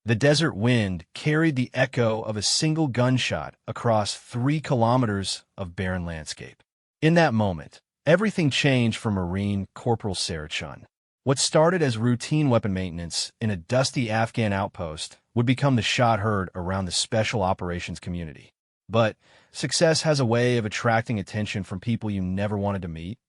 The desert wind carried the echo of a single gunshot across 3 kilometers of barren landscape. In that moment, everything changed for Marine Corporal Sarah Chun. What started as routine weapon maintenance in a dusty Afghan outpost would become the shot heard around the special operations community. But success has a way of attracting attention from people you never wanted to meet,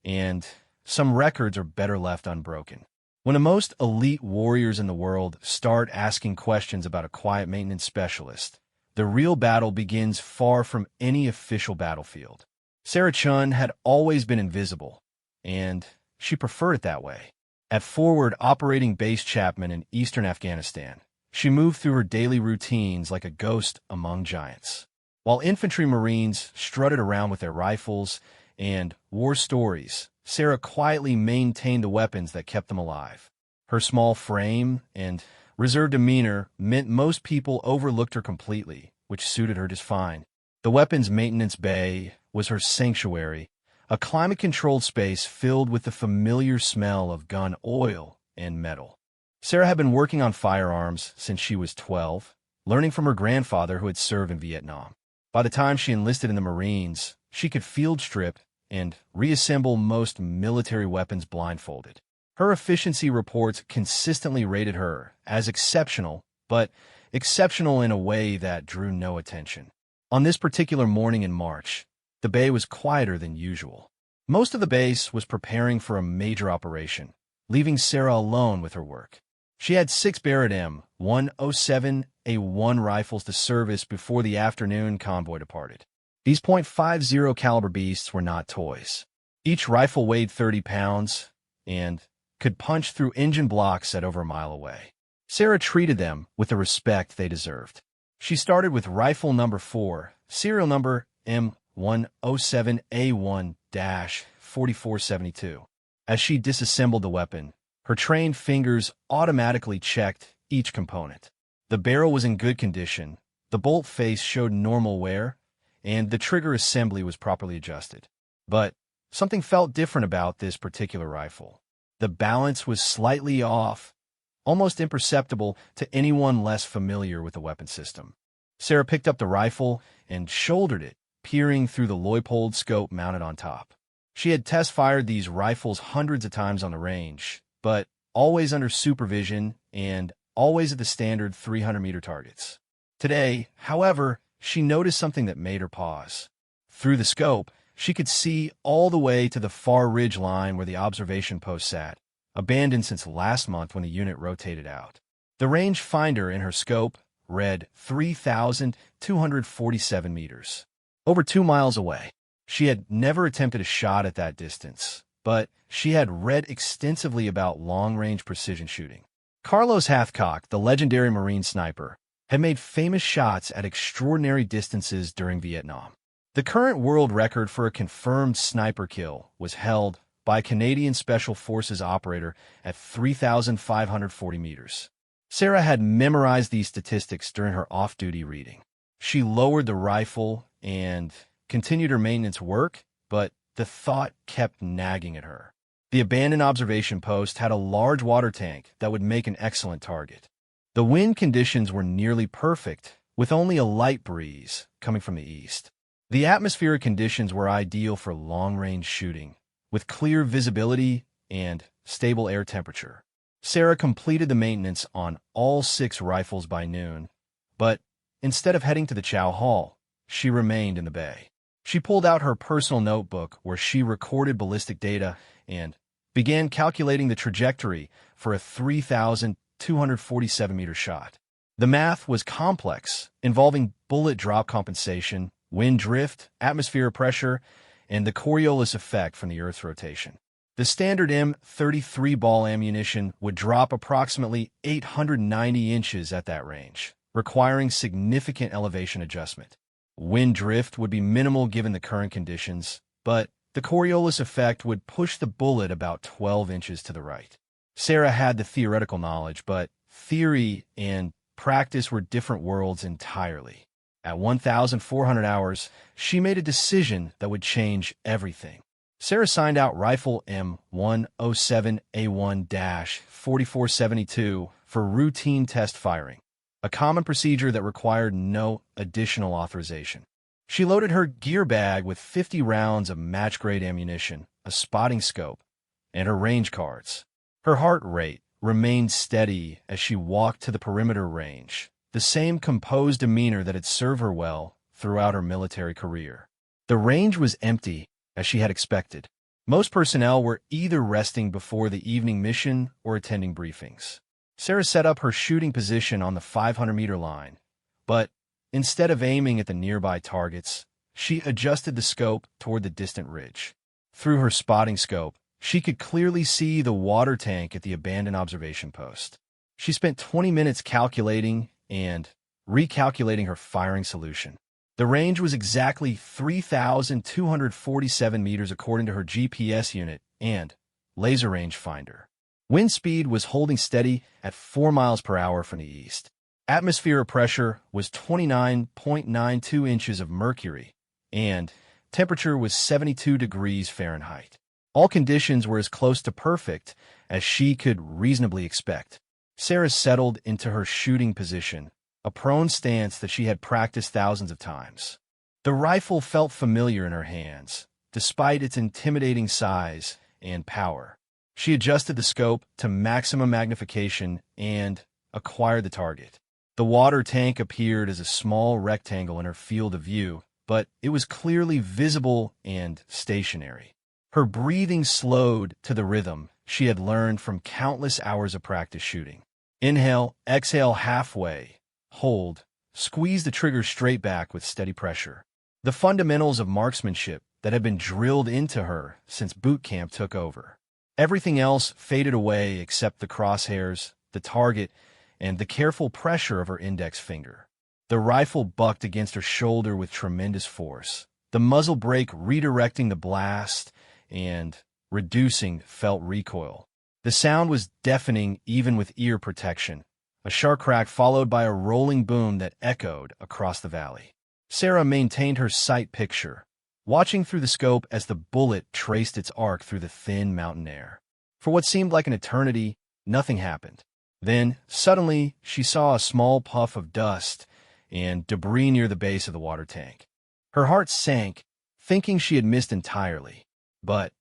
and some records are better left unbroken. When the most elite warriors in the world start asking questions about a quiet maintenance specialist, the real battle begins far from any official battlefield. Sarah Chun had always been invisible, and she preferred it that way. At Forward Operating Base Chapman in eastern Afghanistan, she moved through her daily routines like a ghost among giants. While infantry Marines strutted around with their rifles and war stories, Sarah quietly maintained the weapons that kept them alive. Her small frame and reserved demeanor meant most people overlooked her completely, which suited her just fine. The weapons maintenance bay was her sanctuary, a climate-controlled space filled with the familiar smell of gun oil and metal. Sarah had been working on firearms since she was 12, learning from her grandfather who had served in Vietnam. By the time she enlisted in the Marines, she could field strip and reassemble most military weapons blindfolded. Her efficiency reports consistently rated her as exceptional, but exceptional in a way that drew no attention. On this particular morning in March, the bay was quieter than usual. Most of the base was preparing for a major operation, leaving Sarah alone with her work. She had 6 Barrett M107A1 rifles to service before the afternoon convoy departed. These .50 caliber beasts were not toys. Each rifle weighed 30 pounds and could punch through engine blocks at over a mile away. Sarah treated them with the respect they deserved. She started with rifle number 4, serial number M107A1-4472. As she disassembled the weapon, her trained fingers automatically checked each component. The barrel was in good condition, the bolt face showed normal wear, and the trigger assembly was properly adjusted. But something felt different about this particular rifle. The balance was slightly off, almost imperceptible to anyone less familiar with the weapon system. Sarah picked up the rifle and shouldered it, peering through the Leupold scope mounted on top. She had test-fired these rifles hundreds of times on the range, but always under supervision and always at the standard 300-meter targets. Today, however, she noticed something that made her pause. Through the scope, she could see all the way to the far ridge line where the observation post sat, abandoned since last month when the unit rotated out. The range finder in her scope read 3,247 meters. Over 2 miles away. She had never attempted a shot at that distance, but she had read extensively about long-range precision shooting. Carlos Hathcock, the legendary Marine sniper, had made famous shots at extraordinary distances during Vietnam. The current world record for a confirmed sniper kill was held by a Canadian Special Forces operator at 3,540 meters. Sarah had memorized these statistics during her off-duty reading. She lowered the rifle and continued her maintenance work, but the thought kept nagging at her. The abandoned observation post had a large water tank that would make an excellent target. The wind conditions were nearly perfect, with only a light breeze coming from the east. The atmospheric conditions were ideal for long-range shooting, with clear visibility and stable air temperature. Sarah completed the maintenance on all 6 rifles by noon, but instead of heading to the Chow Hall, she remained in the bay. She pulled out her personal notebook where she recorded ballistic data and began calculating the trajectory for a 3,247-meter shot. The math was complex, involving bullet drop compensation, wind drift, atmospheric pressure, and the Coriolis effect from the Earth's rotation. The standard M33 ball ammunition would drop approximately 890 inches at that range, requiring significant elevation adjustment. Wind drift would be minimal given the current conditions, but the Coriolis effect would push the bullet about 12 inches to the right. Sarah had the theoretical knowledge, but theory and practice were different worlds entirely. At 1,400 hours, she made a decision that would change everything. Sarah signed out rifle M107A1-4472 for routine test firing. a common procedure that required no additional authorization. She loaded her gear bag with 50 rounds of match-grade ammunition, a spotting scope, and her range cards. Her heart rate remained steady as she walked to the perimeter range, the same composed demeanor that had served her well throughout her military career. The range was empty, as she had expected. Most personnel were either resting before the evening mission or attending briefings. Sarah set up her shooting position on the 500-meter line, but instead of aiming at the nearby targets, she adjusted the scope toward the distant ridge. Through her spotting scope, she could clearly see the water tank at the abandoned observation post. She spent 20 minutes calculating and recalculating her firing solution. The range was exactly 3,247 meters according to her GPS unit and laser range finder. Wind speed was holding steady at 4 miles per hour from the east. Atmospheric pressure was 29.92 inches of mercury, and temperature was 72 degrees Fahrenheit. All conditions were as close to perfect as she could reasonably expect. Sarah settled into her shooting position, a prone stance that she had practiced thousands of times. The rifle felt familiar in her hands, despite its intimidating size and power. She adjusted the scope to maximum magnification and acquired the target. The water tank appeared as a small rectangle in her field of view, but it was clearly visible and stationary. Her breathing slowed to the rhythm she had learned from countless hours of practice shooting. Inhale, exhale halfway, hold, squeeze the trigger straight back with steady pressure. The fundamentals of marksmanship that had been drilled into her since boot camp took over. Everything else faded away except the crosshairs, the target, and the careful pressure of her index finger. The rifle bucked against her shoulder with tremendous force, the muzzle brake redirecting the blast and reducing felt recoil. The sound was deafening even with ear protection, a sharp crack followed by a rolling boom that echoed across the valley. Sarah maintained her sight picture, watching through the scope as the bullet traced its arc through the thin mountain air. For what seemed like an eternity, nothing happened. Then, suddenly, she saw a small puff of dust and debris near the base of the water tank. Her heart sank, thinking she had missed entirely. But,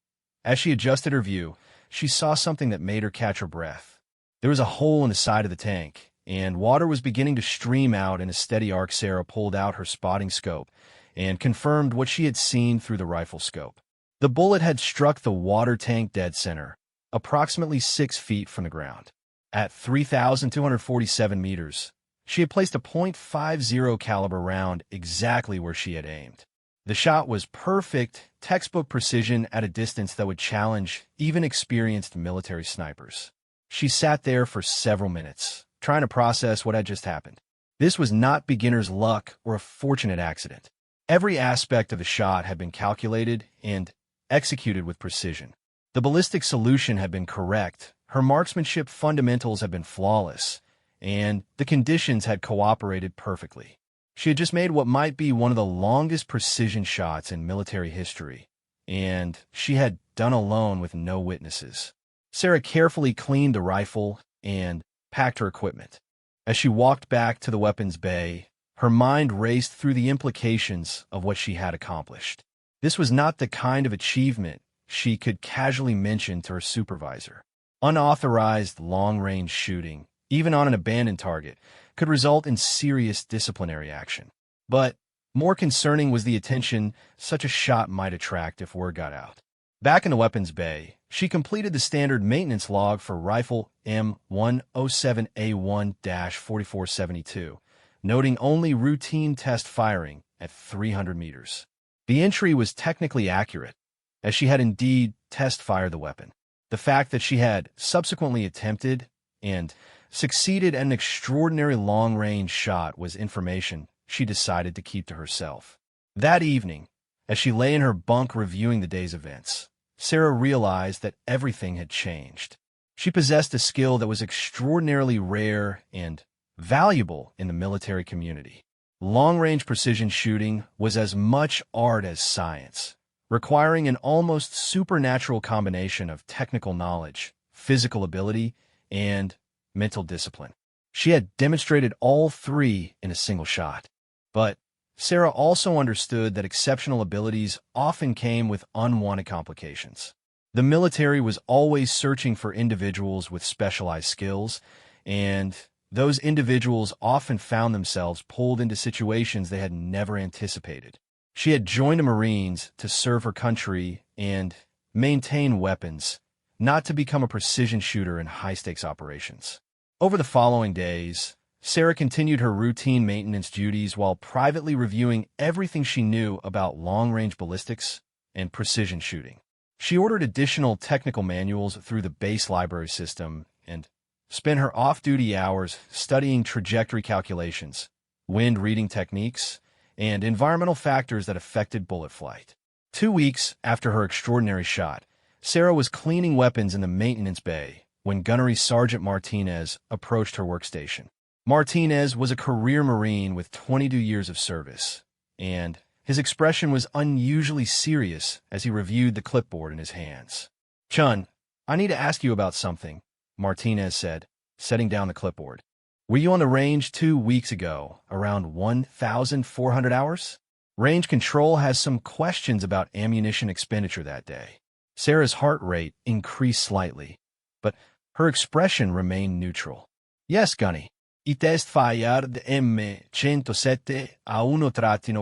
as she adjusted her view, she saw something that made her catch her breath. There was a hole in the side of the tank, and water was beginning to stream out in a steady arc. Sarah pulled out her spotting scope and confirmed what she had seen through the rifle scope. The bullet had struck the water tank dead center, approximately 6 feet from the ground. At 3,247 meters, she had placed a .50 caliber round exactly where she had aimed. The shot was perfect, textbook precision at a distance that would challenge even experienced military snipers. She sat there for several minutes, trying to process what had just happened. This was not beginner's luck or a fortunate accident. Every aspect of the shot had been calculated and executed with precision. The ballistic solution had been correct, her marksmanship fundamentals had been flawless, and the conditions had cooperated perfectly. She had just made what might be one of the longest precision shots in military history, and she had done alone with no witnesses. Sarah carefully cleaned the rifle and packed her equipment. As she walked back to the weapons bay, her mind raced through the implications of what she had accomplished. This was not the kind of achievement she could casually mention to her supervisor. Unauthorized long-range shooting, even on an abandoned target, could result in serious disciplinary action. But more concerning was the attention such a shot might attract if word got out. Back in the weapons bay, she completed the standard maintenance log for rifle M107A1-4472, noting only routine test firing at 300 meters. The entry was technically accurate, as she had indeed test-fired the weapon. The fact that she had subsequently attempted and succeeded at an extraordinary long-range shot was information she decided to keep to herself. That evening, as she lay in her bunk reviewing the day's events, Sarah realized that everything had changed. She possessed a skill that was extraordinarily rare and valuable in the military community. Long-range precision shooting was as much art as science, requiring an almost supernatural combination of technical knowledge, physical ability, and mental discipline. She had demonstrated all three in a single shot. But Sarah also understood that exceptional abilities often came with unwanted complications. The military was always searching for individuals with specialized skills, and those individuals often found themselves pulled into situations they had never anticipated. She had joined the Marines to serve her country and maintain weapons, not to become a precision shooter in high-stakes operations. Over the following days, Sarah continued her routine maintenance duties while privately reviewing everything she knew about long-range ballistics and precision shooting. She ordered additional technical manuals through the base library system and spent her off-duty hours studying trajectory calculations, wind reading techniques, and environmental factors that affected bullet flight. 2 weeks after her extraordinary shot, Sarah was cleaning weapons in the maintenance bay when Gunnery Sergeant Martinez approached her workstation. Martinez was a career Marine with 22 years of service, and his expression was unusually serious as he reviewed the clipboard in his hands. "Chun, I need to ask you about something," Martinez said, setting down the clipboard. "Were you on the range 2 weeks ago, around 1,400 hours? Range Control has some questions about ammunition expenditure that day." Sarah's heart rate increased slightly, but her expression remained neutral. "Yes, Gunny. I test fired M107 a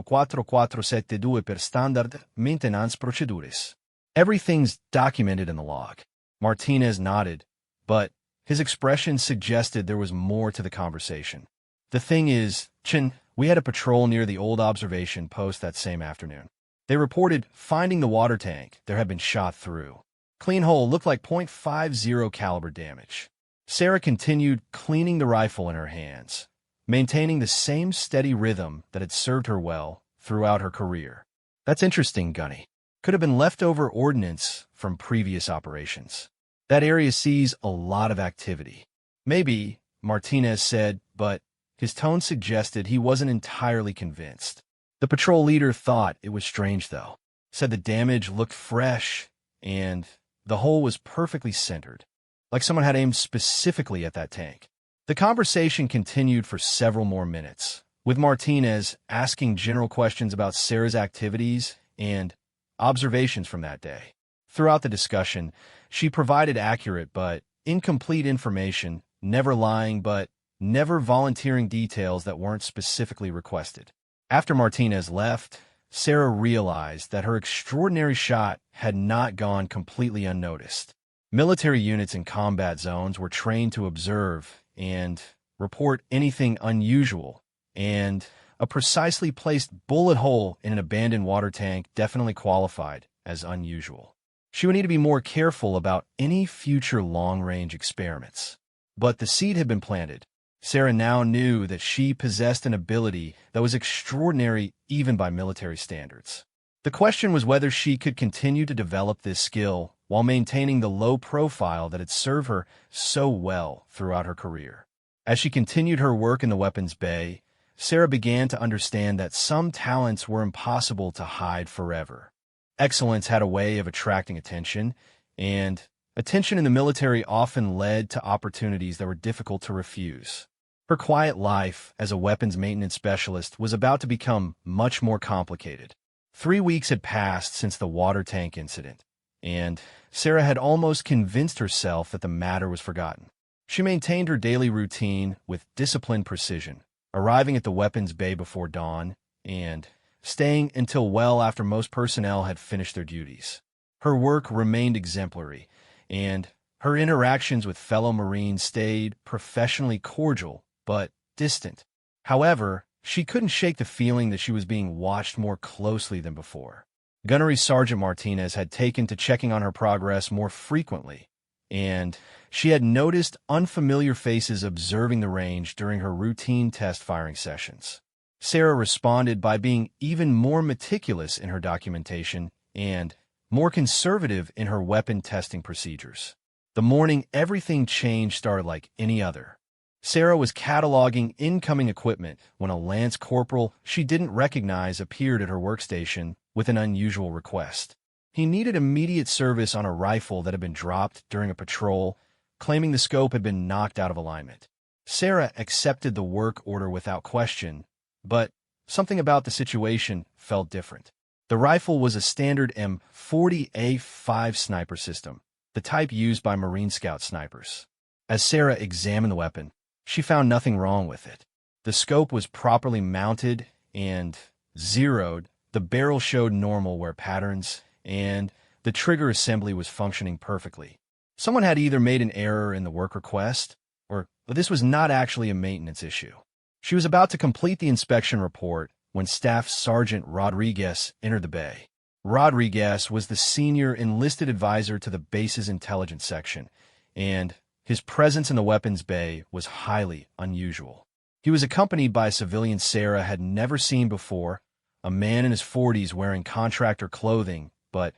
1-4472 per standard maintenance procedures. Everything's documented in the log." Martinez nodded, but his expression suggested there was more to the conversation. "The thing is, Chin, we had a patrol near the old observation post that same afternoon. They reported finding the water tank there had been shot through. Clean hole looked like .50 caliber damage." Sarah continued cleaning the rifle in her hands, maintaining the same steady rhythm that had served her well throughout her career. "That's interesting, Gunny. Could have been leftover ordnance from previous operations. That area sees a lot of activity." "Maybe," Martinez said, but his tone suggested he wasn't entirely convinced. The patrol leader thought it was strange, though. Said the damage looked fresh, and the hole was perfectly centered, like someone had aimed specifically at that tank. The conversation continued for several more minutes, with Martinez asking general questions about Sarah's activities and observations from that day. Throughout the discussion, she provided accurate but incomplete information, never lying but never volunteering details that weren't specifically requested. After Martinez left, Sarah realized that her extraordinary shot had not gone completely unnoticed. Military units in combat zones were trained to observe and report anything unusual, and a precisely placed bullet hole in an abandoned water tank definitely qualified as unusual. She would need to be more careful about any future long-range experiments. But the seed had been planted. Sarah now knew that she possessed an ability that was extraordinary even by military standards. The question was whether she could continue to develop this skill while maintaining the low profile that had served her so well throughout her career. As she continued her work in the weapons bay, Sarah began to understand that some talents were impossible to hide forever. Excellence had a way of attracting attention, and attention in the military often led to opportunities that were difficult to refuse. Her quiet life as a weapons maintenance specialist was about to become much more complicated. 3 weeks had passed since the water tank incident, and Sarah had almost convinced herself that the matter was forgotten. She maintained her daily routine with disciplined precision, arriving at the weapons bay before dawn and staying until well after most personnel had finished their duties. Her work remained exemplary, and her interactions with fellow Marines stayed professionally cordial but distant. However, she couldn't shake the feeling that she was being watched more closely than before. Gunnery Sergeant Martinez had taken to checking on her progress more frequently, and she had noticed unfamiliar faces observing the range during her routine test firing sessions. Sarah responded by being even more meticulous in her documentation and more conservative in her weapon testing procedures. The morning everything changed started like any other. Sarah was cataloging incoming equipment when a lance corporal she didn't recognize appeared at her workstation with an unusual request. He needed immediate service on a rifle that had been dropped during a patrol, claiming the scope had been knocked out of alignment. Sarah accepted the work order without question, but something about the situation felt different. The rifle was a standard M40A5 sniper system, the type used by Marine Scout snipers. As Sarah examined the weapon, she found nothing wrong with it. The scope was properly mounted and zeroed, the barrel showed normal wear patterns, and the trigger assembly was functioning perfectly. Someone had either made an error in the work request, or this was not actually a maintenance issue. She was about to complete the inspection report when Staff Sergeant Rodriguez entered the bay. Rodriguez was the senior enlisted advisor to the base's intelligence section, and his presence in the weapons bay was highly unusual. He was accompanied by a civilian Sarah had never seen before, a man in his 40s wearing contractor clothing, but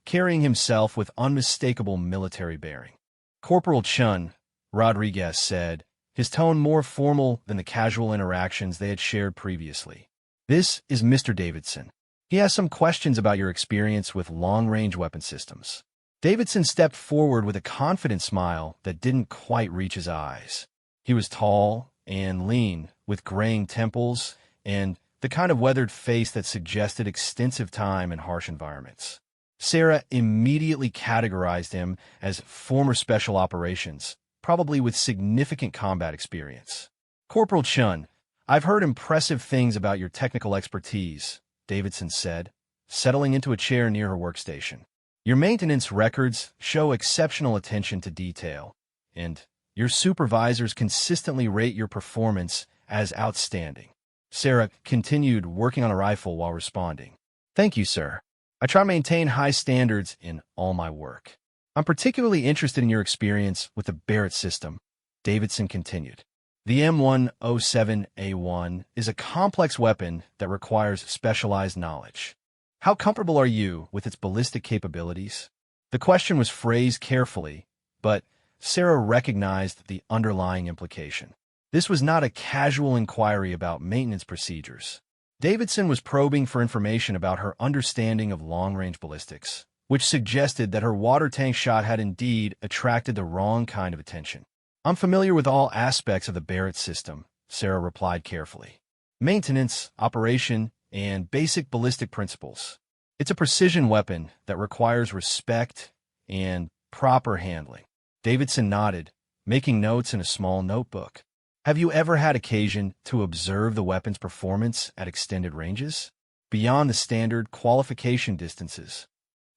carrying himself with unmistakable military bearing. Corporal Chun, Rodriguez said, his tone more formal than the casual interactions they had shared previously. This is Mr. Davidson. He has some questions about your experience with long-range weapon systems. Davidson stepped forward with a confident smile that didn't quite reach his eyes. He was tall and lean, with graying temples and the kind of weathered face that suggested extensive time in harsh environments. Sarah immediately categorized him as former special operations, probably with significant combat experience. Corporal Chun, I've heard impressive things about your technical expertise, Davidson said, settling into a chair near her workstation. Your maintenance records show exceptional attention to detail, and your supervisors consistently rate your performance as outstanding. Sarah continued working on a rifle while responding. Thank you, sir. I try to maintain high standards in all my work. I'm particularly interested in your experience with the Barrett system, Davidson continued. The M107A1 is a complex weapon that requires specialized knowledge. How comfortable are you with its ballistic capabilities? The question was phrased carefully, but Sarah recognized the underlying implication. This was not a casual inquiry about maintenance procedures. Davidson was probing for information about her understanding of long-range ballistics, which suggested that her water tank shot had indeed attracted the wrong kind of attention. I'm familiar with all aspects of the Barrett system, Sarah replied carefully. Maintenance, operation, and basic ballistic principles. It's a precision weapon that requires respect and proper handling. Davidson nodded, making notes in a small notebook. Have you ever had occasion to observe the weapon's performance at extended ranges, beyond the standard qualification distances?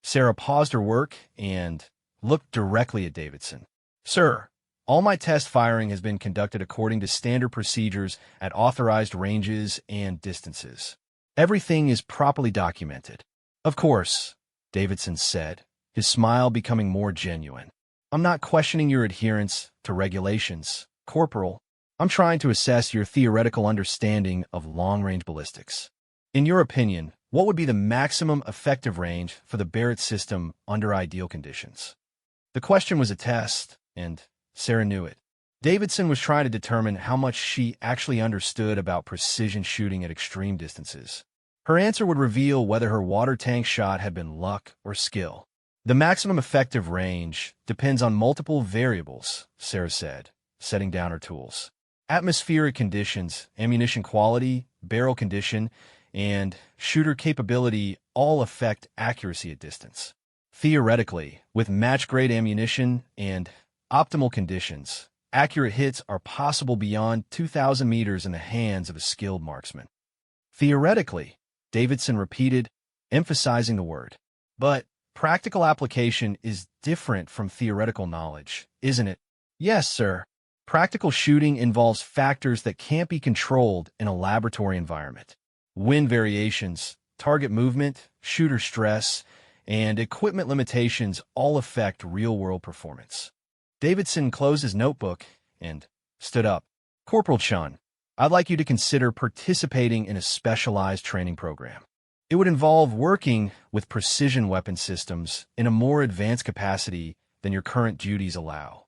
Sarah paused her work and looked directly at Davidson. Sir, all my test firing has been conducted according to standard procedures at authorized ranges and distances. Everything is properly documented. Of course, Davidson said, his smile becoming more genuine. I'm not questioning your adherence to regulations, Corporal. I'm trying to assess your theoretical understanding of long-range ballistics. In your opinion, what would be the maximum effective range for the Barrett system under ideal conditions? The question was a test, and Sarah knew it. Davidson was trying to determine how much she actually understood about precision shooting at extreme distances. Her answer would reveal whether her water tank shot had been luck or skill. The maximum effective range depends on multiple variables, Sarah said, setting down her tools. Atmospheric conditions, ammunition quality, barrel condition, and shooter capability all affect accuracy at distance. Theoretically, with match-grade ammunition and optimal conditions, accurate hits are possible beyond 2,000 meters in the hands of a skilled marksman. Theoretically, Davidson repeated, emphasizing the word. But practical application is different from theoretical knowledge, isn't it? Yes, sir. Practical shooting involves factors that can't be controlled in a laboratory environment. Wind variations, target movement, shooter stress, and equipment limitations all affect real-world performance. Davidson closed his notebook and stood up. Corporal Chun, I'd like you to consider participating in a specialized training program. It would involve working with precision weapon systems in a more advanced capacity than your current duties allow.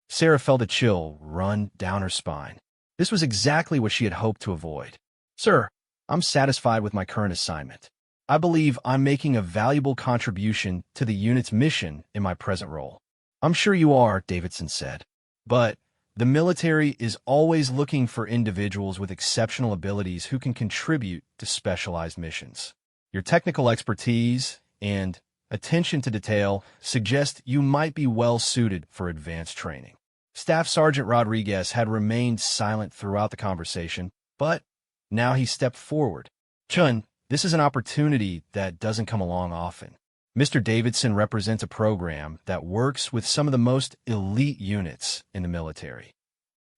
Sarah felt a chill run down her spine. This was exactly what she had hoped to avoid. Sir, I'm satisfied with my current assignment. I believe I'm making a valuable contribution to the unit's mission in my present role. I'm sure you are, Davidson said. But The military is always looking for individuals with exceptional abilities who can contribute to specialized missions. Your technical expertise and attention to detail suggest you might be well suited for advanced training. Staff Sergeant Rodriguez had remained silent throughout the conversation, but now he stepped forward. Chun, this is an opportunity that doesn't come along often. Mr. Davidson represents a program that works with some of the most elite units in the military.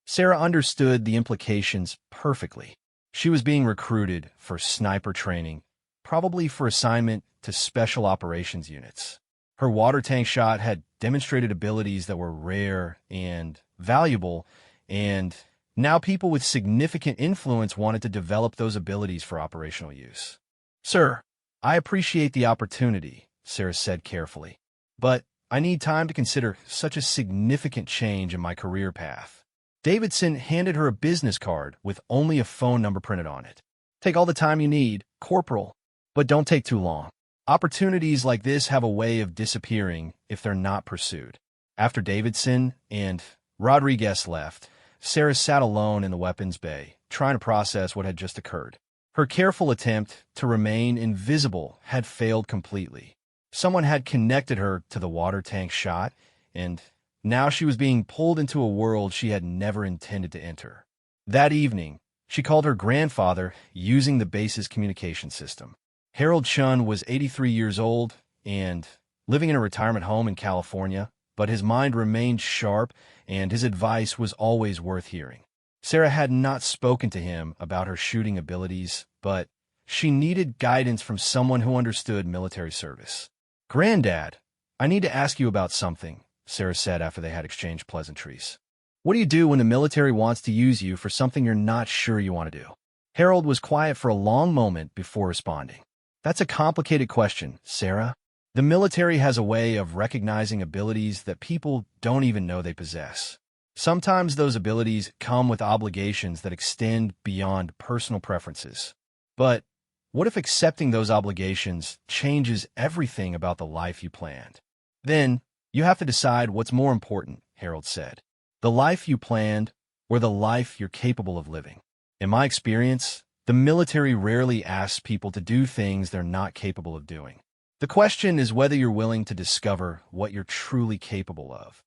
Sarah understood the implications perfectly. She was being recruited for sniper training, probably for assignment to special operations units. Her water tank shot had demonstrated abilities that were rare and valuable, and now people with significant influence wanted to develop those abilities for operational use. Sir, I appreciate the opportunity, Sarah said carefully, but I need time to consider such a significant change in my career path. Davidson handed her a business card with only a phone number printed on it. Take all the time you need, Corporal, but don't take too long. Opportunities like this have a way of disappearing if they're not pursued. After Davidson and Rodriguez left, Sarah sat alone in the weapons bay, trying to process what had just occurred. Her careful attempt to remain invisible had failed completely. Someone had connected her to the water tank shot, and now she was being pulled into a world she had never intended to enter. That evening, she called her grandfather using the base's communication system. Harold Chun was 83 years old and living in a retirement home in California, but his mind remained sharp and his advice was always worth hearing. Sarah had not spoken to him about her shooting abilities, but she needed guidance from someone who understood military service. "Granddad, I need to ask you about something," Sarah said after they had exchanged pleasantries. "What do you do when the military wants to use you for something you're not sure you want to do?" Harold was quiet for a long moment before responding. "That's a complicated question, Sarah. The military has a way of recognizing abilities that people don't even know they possess. Sometimes those abilities come with obligations that extend beyond personal preferences. But what if accepting those obligations changes everything about the life you planned? Then you have to decide what's more important," Harold said. "The life you planned or the life you're capable of living. In my experience, the military rarely asks people to do things they're not capable of doing. The question is whether you're willing to discover what you're truly capable of."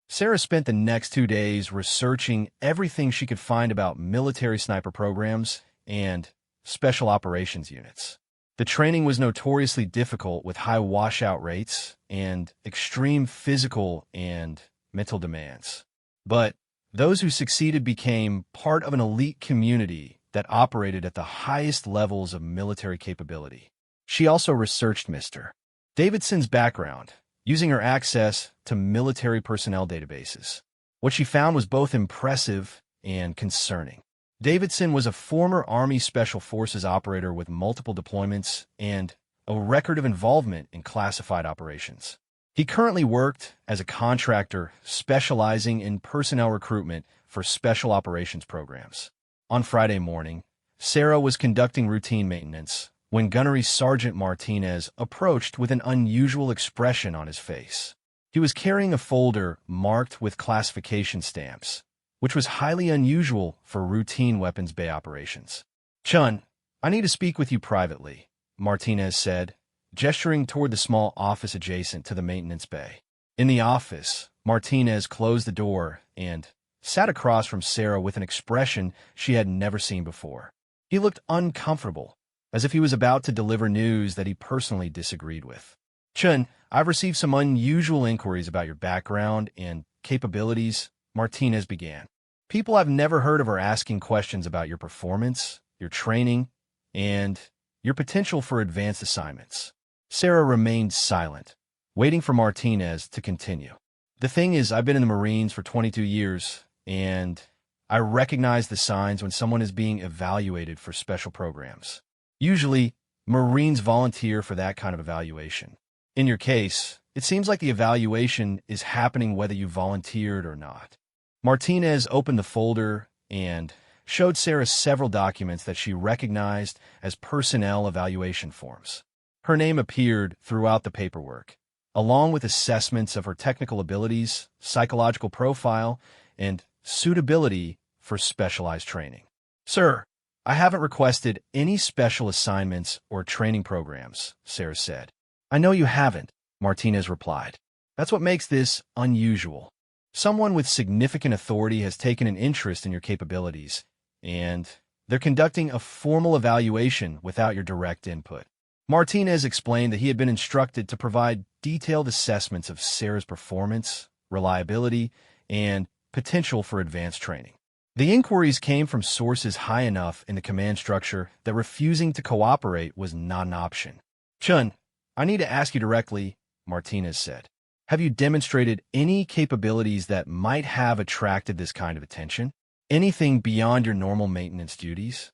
Sarah spent the next 2 days researching everything she could find about military sniper programs and special operations units. The training was notoriously difficult with high washout rates and extreme physical and mental demands. But those who succeeded became part of an elite community that operated at the highest levels of military capability. She also researched Mr. Davidson's background, using her access to military personnel databases. What she found was both impressive and concerning. Davidson was a former Army Special Forces operator with multiple deployments and a record of involvement in classified operations. He currently worked as a contractor specializing in personnel recruitment for special operations programs. On Friday morning, Sarah was conducting routine maintenance when Gunnery Sergeant Martinez approached with an unusual expression on his face. He was carrying a folder marked with classification stamps, which was highly unusual for routine weapons bay operations. "Chun, I need to speak with you privately," Martinez said, gesturing toward the small office adjacent to the maintenance bay. In the office, Martinez closed the door and sat across from Sarah with an expression she had never seen before. He looked uncomfortable, as if he was about to deliver news that he personally disagreed with. "Chun, I've received some unusual inquiries about your background and capabilities," Martinez began. "People I've never heard of are asking questions about your performance, your training, and your potential for advanced assignments." Sarah remained silent, waiting for Martinez to continue. "The thing is, I've been in the Marines for 22 years, and I recognize the signs when someone is being evaluated for special programs. Usually, Marines volunteer for that kind of evaluation. In your case, it seems like the evaluation is happening whether you volunteered or not." Martinez opened the folder and showed Sarah several documents that she recognized as personnel evaluation forms. Her name appeared throughout the paperwork, along with assessments of her technical abilities, psychological profile, and suitability for specialized training. Sir, I haven't requested any special assignments or training programs, Sarah said. I know you haven't, Martinez replied. That's what makes this unusual. Someone with significant authority has taken an interest in your capabilities, and they're conducting a formal evaluation without your direct input. Martinez explained that he had been instructed to provide detailed assessments of Sarah's performance, reliability, and potential for advanced training. The inquiries came from sources high enough in the command structure that refusing to cooperate was not an option. Chun, I need to ask you directly, Martinez said. Have you demonstrated any capabilities that might have attracted this kind of attention? Anything beyond your normal maintenance duties?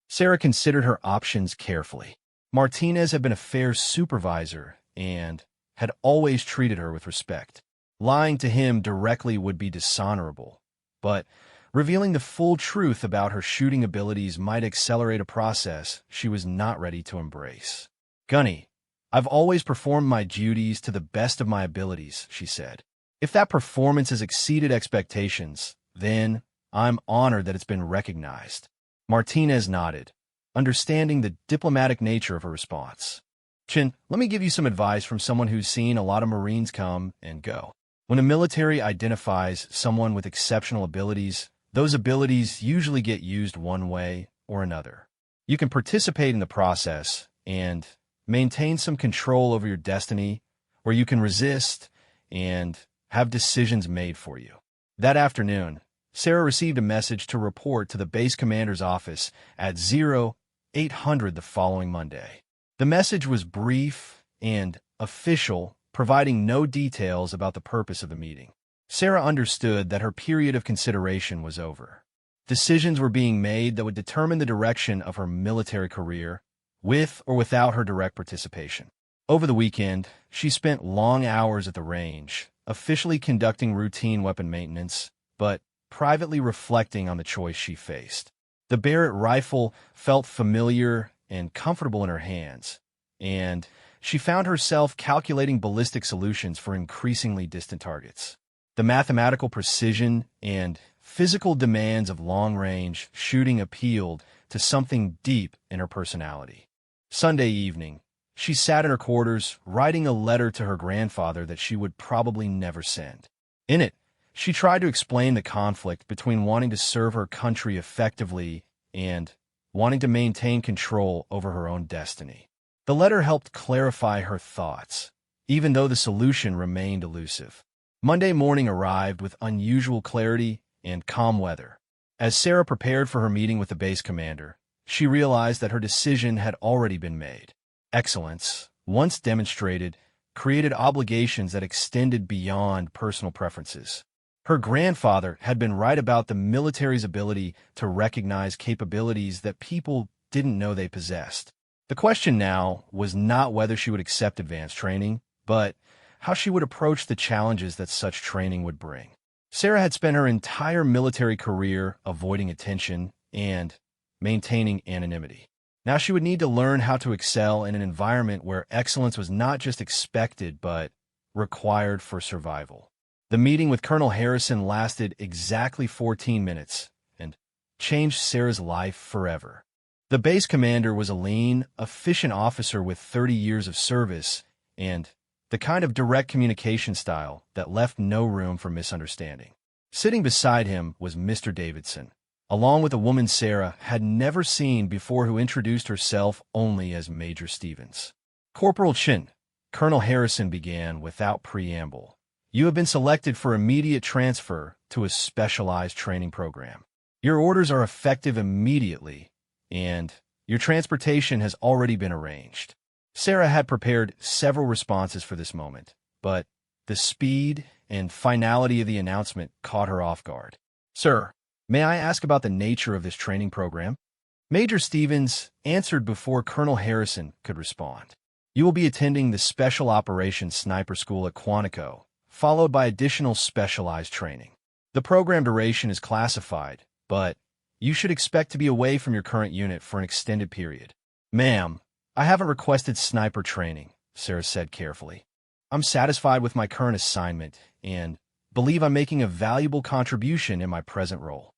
Sarah considered her options carefully. Martinez had been a fair supervisor and had always treated her with respect. Lying to him directly would be dishonorable, but revealing the full truth about her shooting abilities might accelerate a process she was not ready to embrace. Gunny, I've always performed my duties to the best of my abilities, she said. If that performance has exceeded expectations, then I'm honored that it's been recognized. Martinez nodded, understanding the diplomatic nature of her response. Chin, let me give you some advice from someone who's seen a lot of Marines come and go. When the military identifies someone with exceptional abilities, those abilities usually get used one way or another. You can participate in the process and maintain some control over your destiny, or you can resist and have decisions made for you. That afternoon, Sarah received a message to report to the base commander's office at 0800 the following Monday. The message was brief and official, providing no details about the purpose of the meeting. Sarah understood that her period of consideration was over. Decisions were being made that would determine the direction of her military career, with or without her direct participation. Over the weekend, she spent long hours at the range, officially conducting routine weapon maintenance, but privately reflecting on the choice she faced. The Barrett rifle felt familiar and comfortable in her hands, and she found herself calculating ballistic solutions for increasingly distant targets. The mathematical precision and physical demands of long-range shooting appealed to something deep in her personality. Sunday evening, she sat in her quarters writing a letter to her grandfather that she would probably never send. In it, she tried to explain the conflict between wanting to serve her country effectively and wanting to maintain control over her own destiny. The letter helped clarify her thoughts, even though the solution remained elusive. Monday morning arrived with unusual clarity and calm weather. As Sarah prepared for her meeting with the base commander, she realized that her decision had already been made. Excellence, once demonstrated, created obligations that extended beyond personal preferences. Her grandfather had been right about the military's ability to recognize capabilities that people didn't know they possessed. The question now was not whether she would accept advanced training, but how she would approach the challenges that such training would bring. Sarah had spent her entire military career avoiding attention and maintaining anonymity. Now she would need to learn how to excel in an environment where excellence was not just expected but required for survival. The meeting with Colonel Harrison lasted exactly 14 minutes and changed Sarah's life forever. The base commander was a lean, efficient officer with 30 years of service and the kind of direct communication style that left no room for misunderstanding. Sitting beside him was Mr. Davidson, along with a woman Sarah had never seen before who introduced herself only as Major Stevens. Corporal Chin, Colonel Harrison began without preamble. You have been selected for immediate transfer to a specialized training program. Your orders are effective immediately, and your transportation has already been arranged. Sarah had prepared several responses for this moment, but the speed and finality of the announcement caught her off guard. Sir, may I ask about the nature of this training program? Major Stevens answered before Colonel Harrison could respond. You will be attending the Special Operations Sniper School at Quantico, followed by additional specialized training. The program duration is classified, but you should expect to be away from your current unit for an extended period. Ma'am, I haven't requested sniper training, Sarah said carefully. I'm satisfied with my current assignment and believe I'm making a valuable contribution in my present role."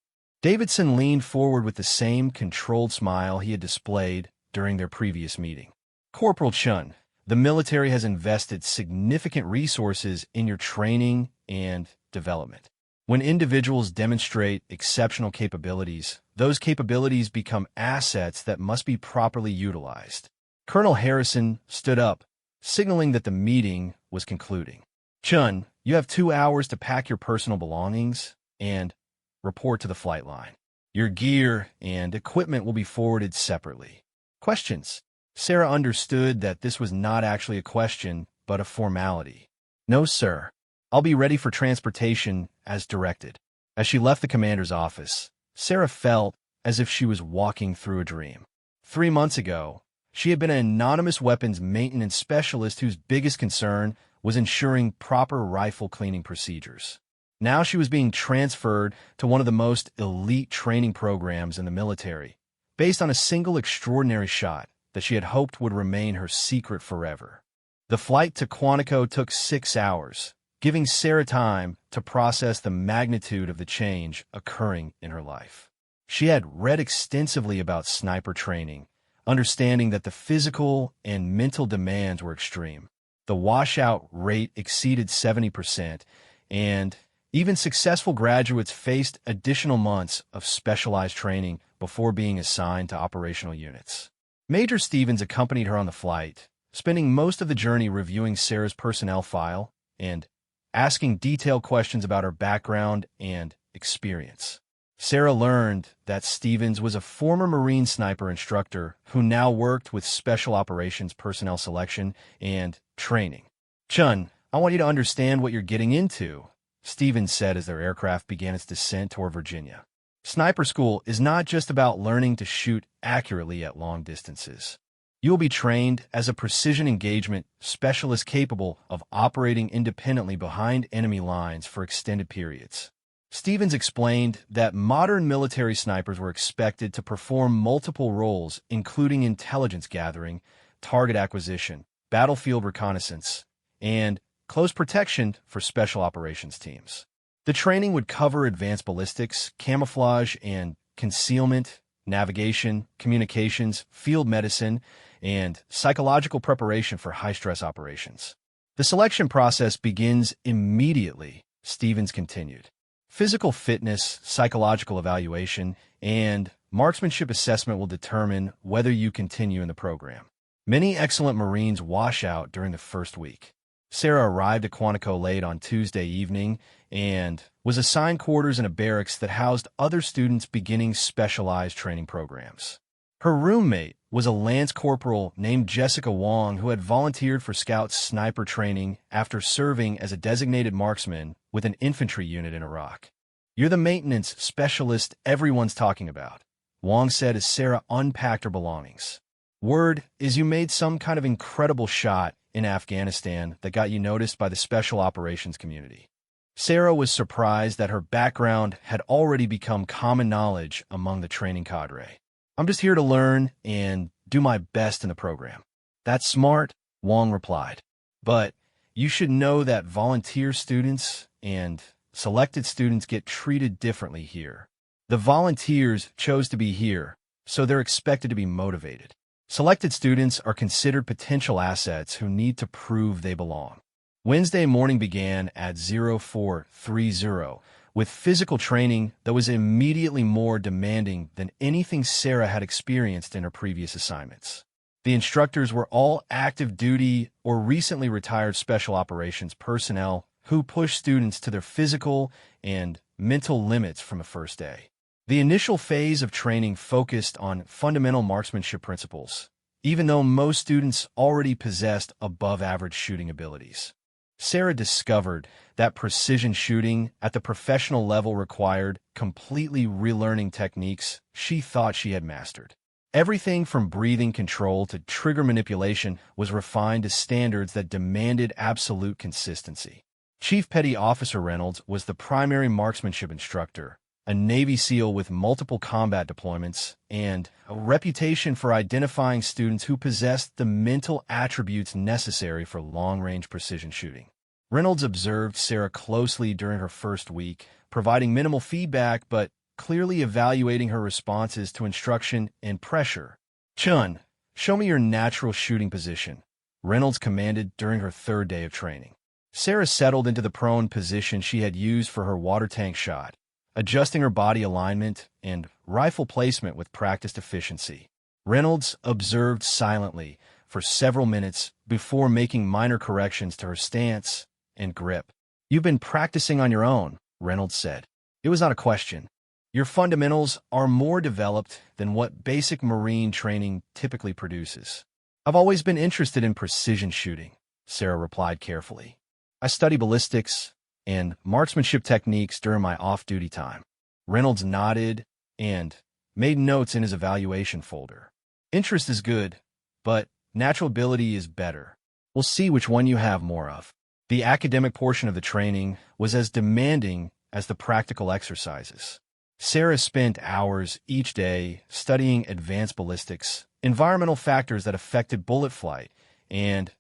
Davidson leaned forward with the same controlled smile he had displayed during their previous meeting. "Corporal Chun, the military has invested significant resources in your training and development. When individuals demonstrate exceptional capabilities, those capabilities become assets that must be properly utilized." Colonel Harrison stood up, signaling that the meeting was concluding. "Chun, you have 2 hours to pack your personal belongings and report to the flight line. Your gear and equipment will be forwarded separately." Questions? Sarah understood that this was not actually a question, but a formality. "No, sir. I'll be ready for transportation as directed." As she left the commander's office, Sarah felt as if she was walking through a dream. 3 months ago, she had been an anonymous weapons maintenance specialist whose biggest concern was ensuring proper rifle cleaning procedures. Now she was being transferred to one of the most elite training programs in the military, based on a single extraordinary shot that she had hoped would remain her secret forever. The flight to Quantico took 6 hours, giving Sarah time to process the magnitude of the change occurring in her life. She had read extensively about sniper training, understanding that the physical and mental demands were extreme. The washout rate exceeded 70%, and even successful graduates faced additional months of specialized training before being assigned to operational units. Major Stevens accompanied her on the flight, spending most of the journey reviewing Sarah's personnel file and asking detailed questions about her background and experience. Sarah learned that Stevens was a former Marine sniper instructor who now worked with Special Operations Personnel Selection and Training. "Chun, I want you to understand what you're getting into," Stevens said as their aircraft began its descent toward Virginia. "Sniper school is not just about learning to shoot accurately at long distances. You will be trained as a precision engagement specialist capable of operating independently behind enemy lines for extended periods." Stevens explained that modern military snipers were expected to perform multiple roles, including intelligence gathering, target acquisition, battlefield reconnaissance, and close protection for special operations teams. The training would cover advanced ballistics, camouflage and concealment, navigation, communications, field medicine, and psychological preparation for high-stress operations. "The selection process begins immediately," Stevens continued. "Physical fitness, psychological evaluation, and marksmanship assessment will determine whether you continue in the program. Many excellent Marines wash out during the first week." Sarah arrived at Quantico late on Tuesday evening and was assigned quarters in a barracks that housed other students beginning specialized training programs. Her roommate was a Lance Corporal named Jessica Wong who had volunteered for Scouts sniper training after serving as a designated marksman with an infantry unit in Iraq. "You're the maintenance specialist everyone's talking about," Wong said as Sarah unpacked her belongings. "Word is you made some kind of incredible shot in Afghanistan that got you noticed by the special operations community." Sarah was surprised that her background had already become common knowledge among the training cadre. "I'm just here to learn and do my best in the program." "That's smart," Wong replied. "But you should know that volunteer students and selected students get treated differently here. The volunteers chose to be here, so they're expected to be motivated. Selected students are considered potential assets who need to prove they belong." Wednesday morning began at 0430 with physical training that was immediately more demanding than anything Sarah had experienced in her previous assignments. The instructors were all active duty or recently retired special operations personnel who pushed students to their physical and mental limits from the first day. The initial phase of training focused on fundamental marksmanship principles, even though most students already possessed above-average shooting abilities. Sarah discovered that precision shooting at the professional level required completely relearning techniques she thought she had mastered. Everything from breathing control to trigger manipulation was refined to standards that demanded absolute consistency. Chief Petty Officer Reynolds was the primary marksmanship instructor, a Navy SEAL with multiple combat deployments, and a reputation for identifying students who possessed the mental attributes necessary for long-range precision shooting. Reynolds observed Sarah closely during her first week, providing minimal feedback but clearly evaluating her responses to instruction and pressure. "Chun, show me your natural shooting position," Reynolds commanded during her third day of training. Sarah settled into the prone position she had used for her water tank shot, adjusting her body alignment and rifle placement with practiced efficiency. Reynolds observed silently for several minutes before making minor corrections to her stance and grip. "You've been practicing on your own," Reynolds said. "It was not a question. Your fundamentals are more developed than what basic Marine training typically produces." "I've always been interested in precision shooting," Sarah replied carefully. "I study ballistics and marksmanship techniques during my off-duty time." Reynolds nodded and made notes in his evaluation folder. "Interest is good, but natural ability is better. We'll see which one you have more of." The academic portion of the training was as demanding as the practical exercises. Sarah spent hours each day studying advanced ballistics, environmental factors that affected bullet flight, and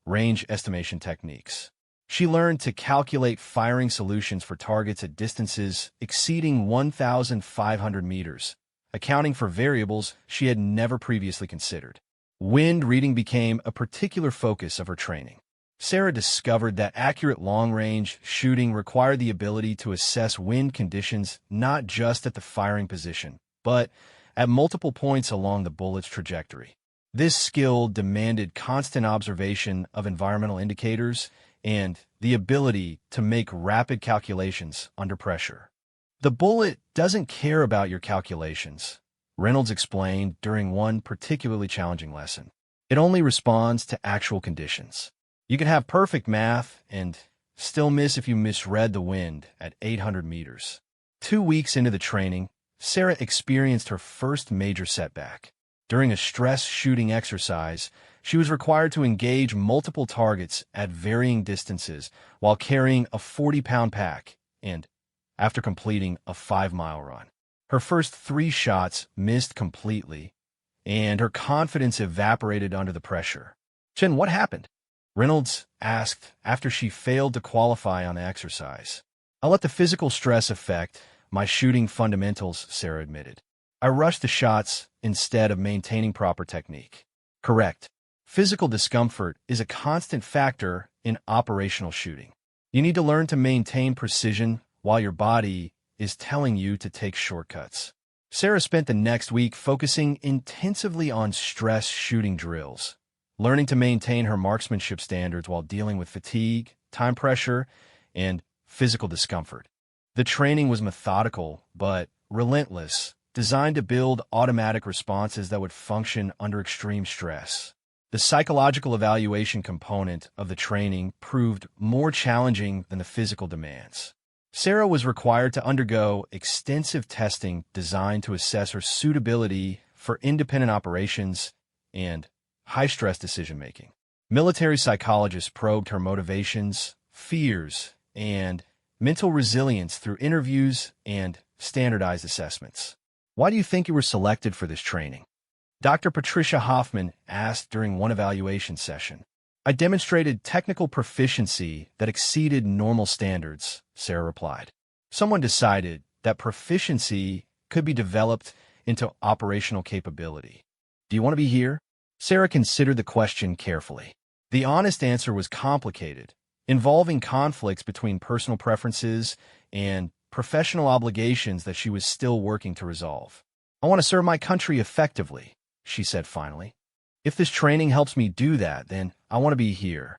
range estimation techniques. She learned to calculate firing solutions for targets at distances exceeding 1,500 meters, accounting for variables she had never previously considered. Wind reading became a particular focus of her training. Sarah discovered that accurate long-range shooting required the ability to assess wind conditions not just at the firing position, but at multiple points along the bullet's trajectory. This skill demanded constant observation of environmental indicators and the ability to make rapid calculations under pressure. "The bullet doesn't care about your calculations," Reynolds explained during one particularly challenging lesson. "It only responds to actual conditions. You can have perfect math and still miss if you misread the wind at 800 meters. 2 weeks into the training, Sarah experienced her first major setback. During a stress shooting exercise, she was required to engage multiple targets at varying distances while carrying a 40-pound pack and after completing a 5-mile run. Her first 3 shots missed completely, and her confidence evaporated under the pressure. "Chen, what happened?" Reynolds asked after she failed to qualify on the exercise. "I let the physical stress affect my shooting fundamentals," Sarah admitted. "I rushed the shots instead of maintaining proper technique." Correct. Physical discomfort is a constant factor in operational shooting. You need to learn to maintain precision while your body is telling you to take shortcuts. Sarah spent the next week focusing intensively on stress shooting drills, learning to maintain her marksmanship standards while dealing with fatigue, time pressure, and physical discomfort. The training was methodical but relentless, designed to build automatic responses that would function under extreme stress. The psychological evaluation component of the training proved more challenging than the physical demands. Sarah was required to undergo extensive testing designed to assess her suitability for independent operations and high-stress decision-making. Military psychologists probed her motivations, fears, and mental resilience through interviews and standardized assessments. "Why do you think you were selected for this training?" Dr. Patricia Hoffman asked during one evaluation session. "I demonstrated technical proficiency that exceeded normal standards," Sarah replied. "Someone decided that proficiency could be developed into operational capability. Do you want to be here?" Sarah considered the question carefully. The honest answer was complicated, involving conflicts between personal preferences and professional obligations that she was still working to resolve. "I want to serve my country effectively," she said finally. "If this training helps me do that, then I want to be here."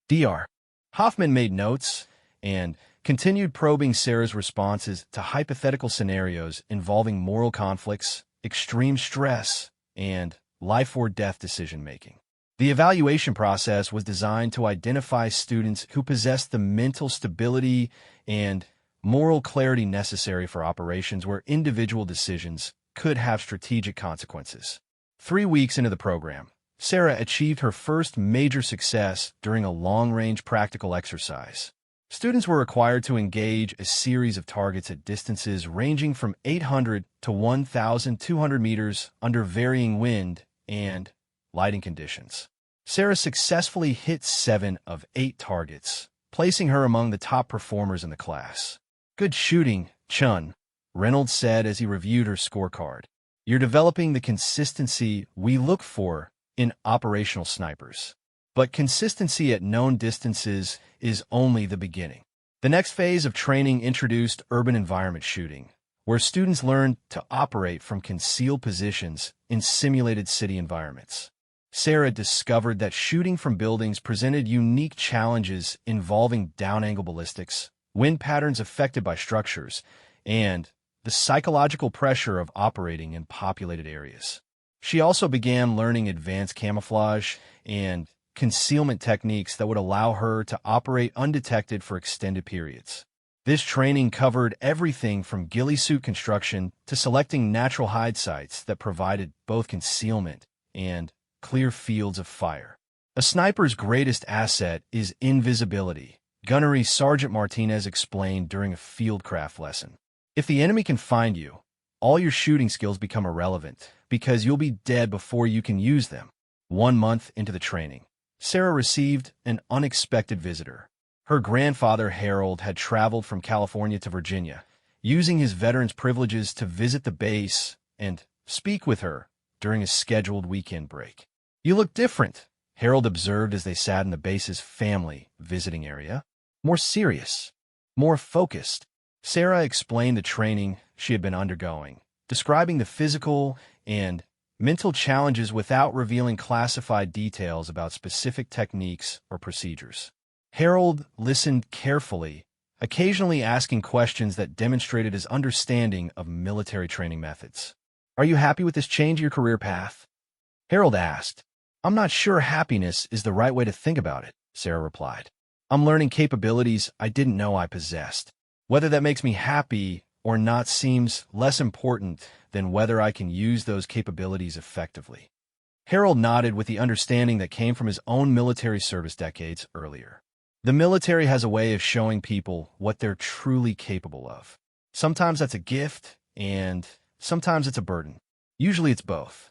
Dr. Hoffman made notes and continued probing Sarah's responses to hypothetical scenarios involving moral conflicts, extreme stress, and life-or-death decision-making. The evaluation process was designed to identify students who possessed the mental stability and moral clarity necessary for operations where individual decisions could have strategic consequences. 3 weeks into the program, Sarah achieved her first major success during a long-range practical exercise. Students were required to engage a series of targets at distances ranging from 800 to 1,200 meters under varying wind and lighting conditions. Sarah successfully hit 7 of 8 targets, placing her among the top performers in the class. "Good shooting, Chun," Reynolds said as he reviewed her scorecard. "You're developing the consistency we look for in operational snipers. But consistency at known distances is only the beginning." The next phase of training introduced urban environment shooting, where students learn to operate from concealed positions in simulated city environments. Sarah discovered that shooting from buildings presented unique challenges involving down-angle ballistics, wind patterns affected by structures, and the psychological pressure of operating in populated areas. She also began learning advanced camouflage and concealment techniques that would allow her to operate undetected for extended periods. This training covered everything from ghillie suit construction to selecting natural hide sites that provided both concealment and clear fields of fire. A sniper's greatest asset is invisibility, Gunnery Sergeant Martinez explained during a fieldcraft lesson. If the enemy can find you, all your shooting skills become irrelevant because you'll be dead before you can use them. 1 month into the training, Sarah received an unexpected visitor. Her grandfather, Harold, had traveled from California to Virginia, using his veteran's privileges to visit the base and speak with her during a scheduled weekend break. "You look different," Harold observed as they sat in the base's family visiting area. "More serious, more focused." Sarah explained the training she had been undergoing, describing the physical and mental challenges without revealing classified details about specific techniques or procedures. Harold listened carefully, occasionally asking questions that demonstrated his understanding of military training methods. "Are you happy with this change in your career path?" Harold asked. "I'm not sure happiness is the right way to think about it," Sarah replied. "I'm learning capabilities I didn't know I possessed. Whether that makes me happy or not seems less important than whether I can use those capabilities effectively." Harold nodded with the understanding that came from his own military service decades earlier. The military has a way of showing people what they're truly capable of. Sometimes that's a gift, and sometimes it's a burden. Usually it's both.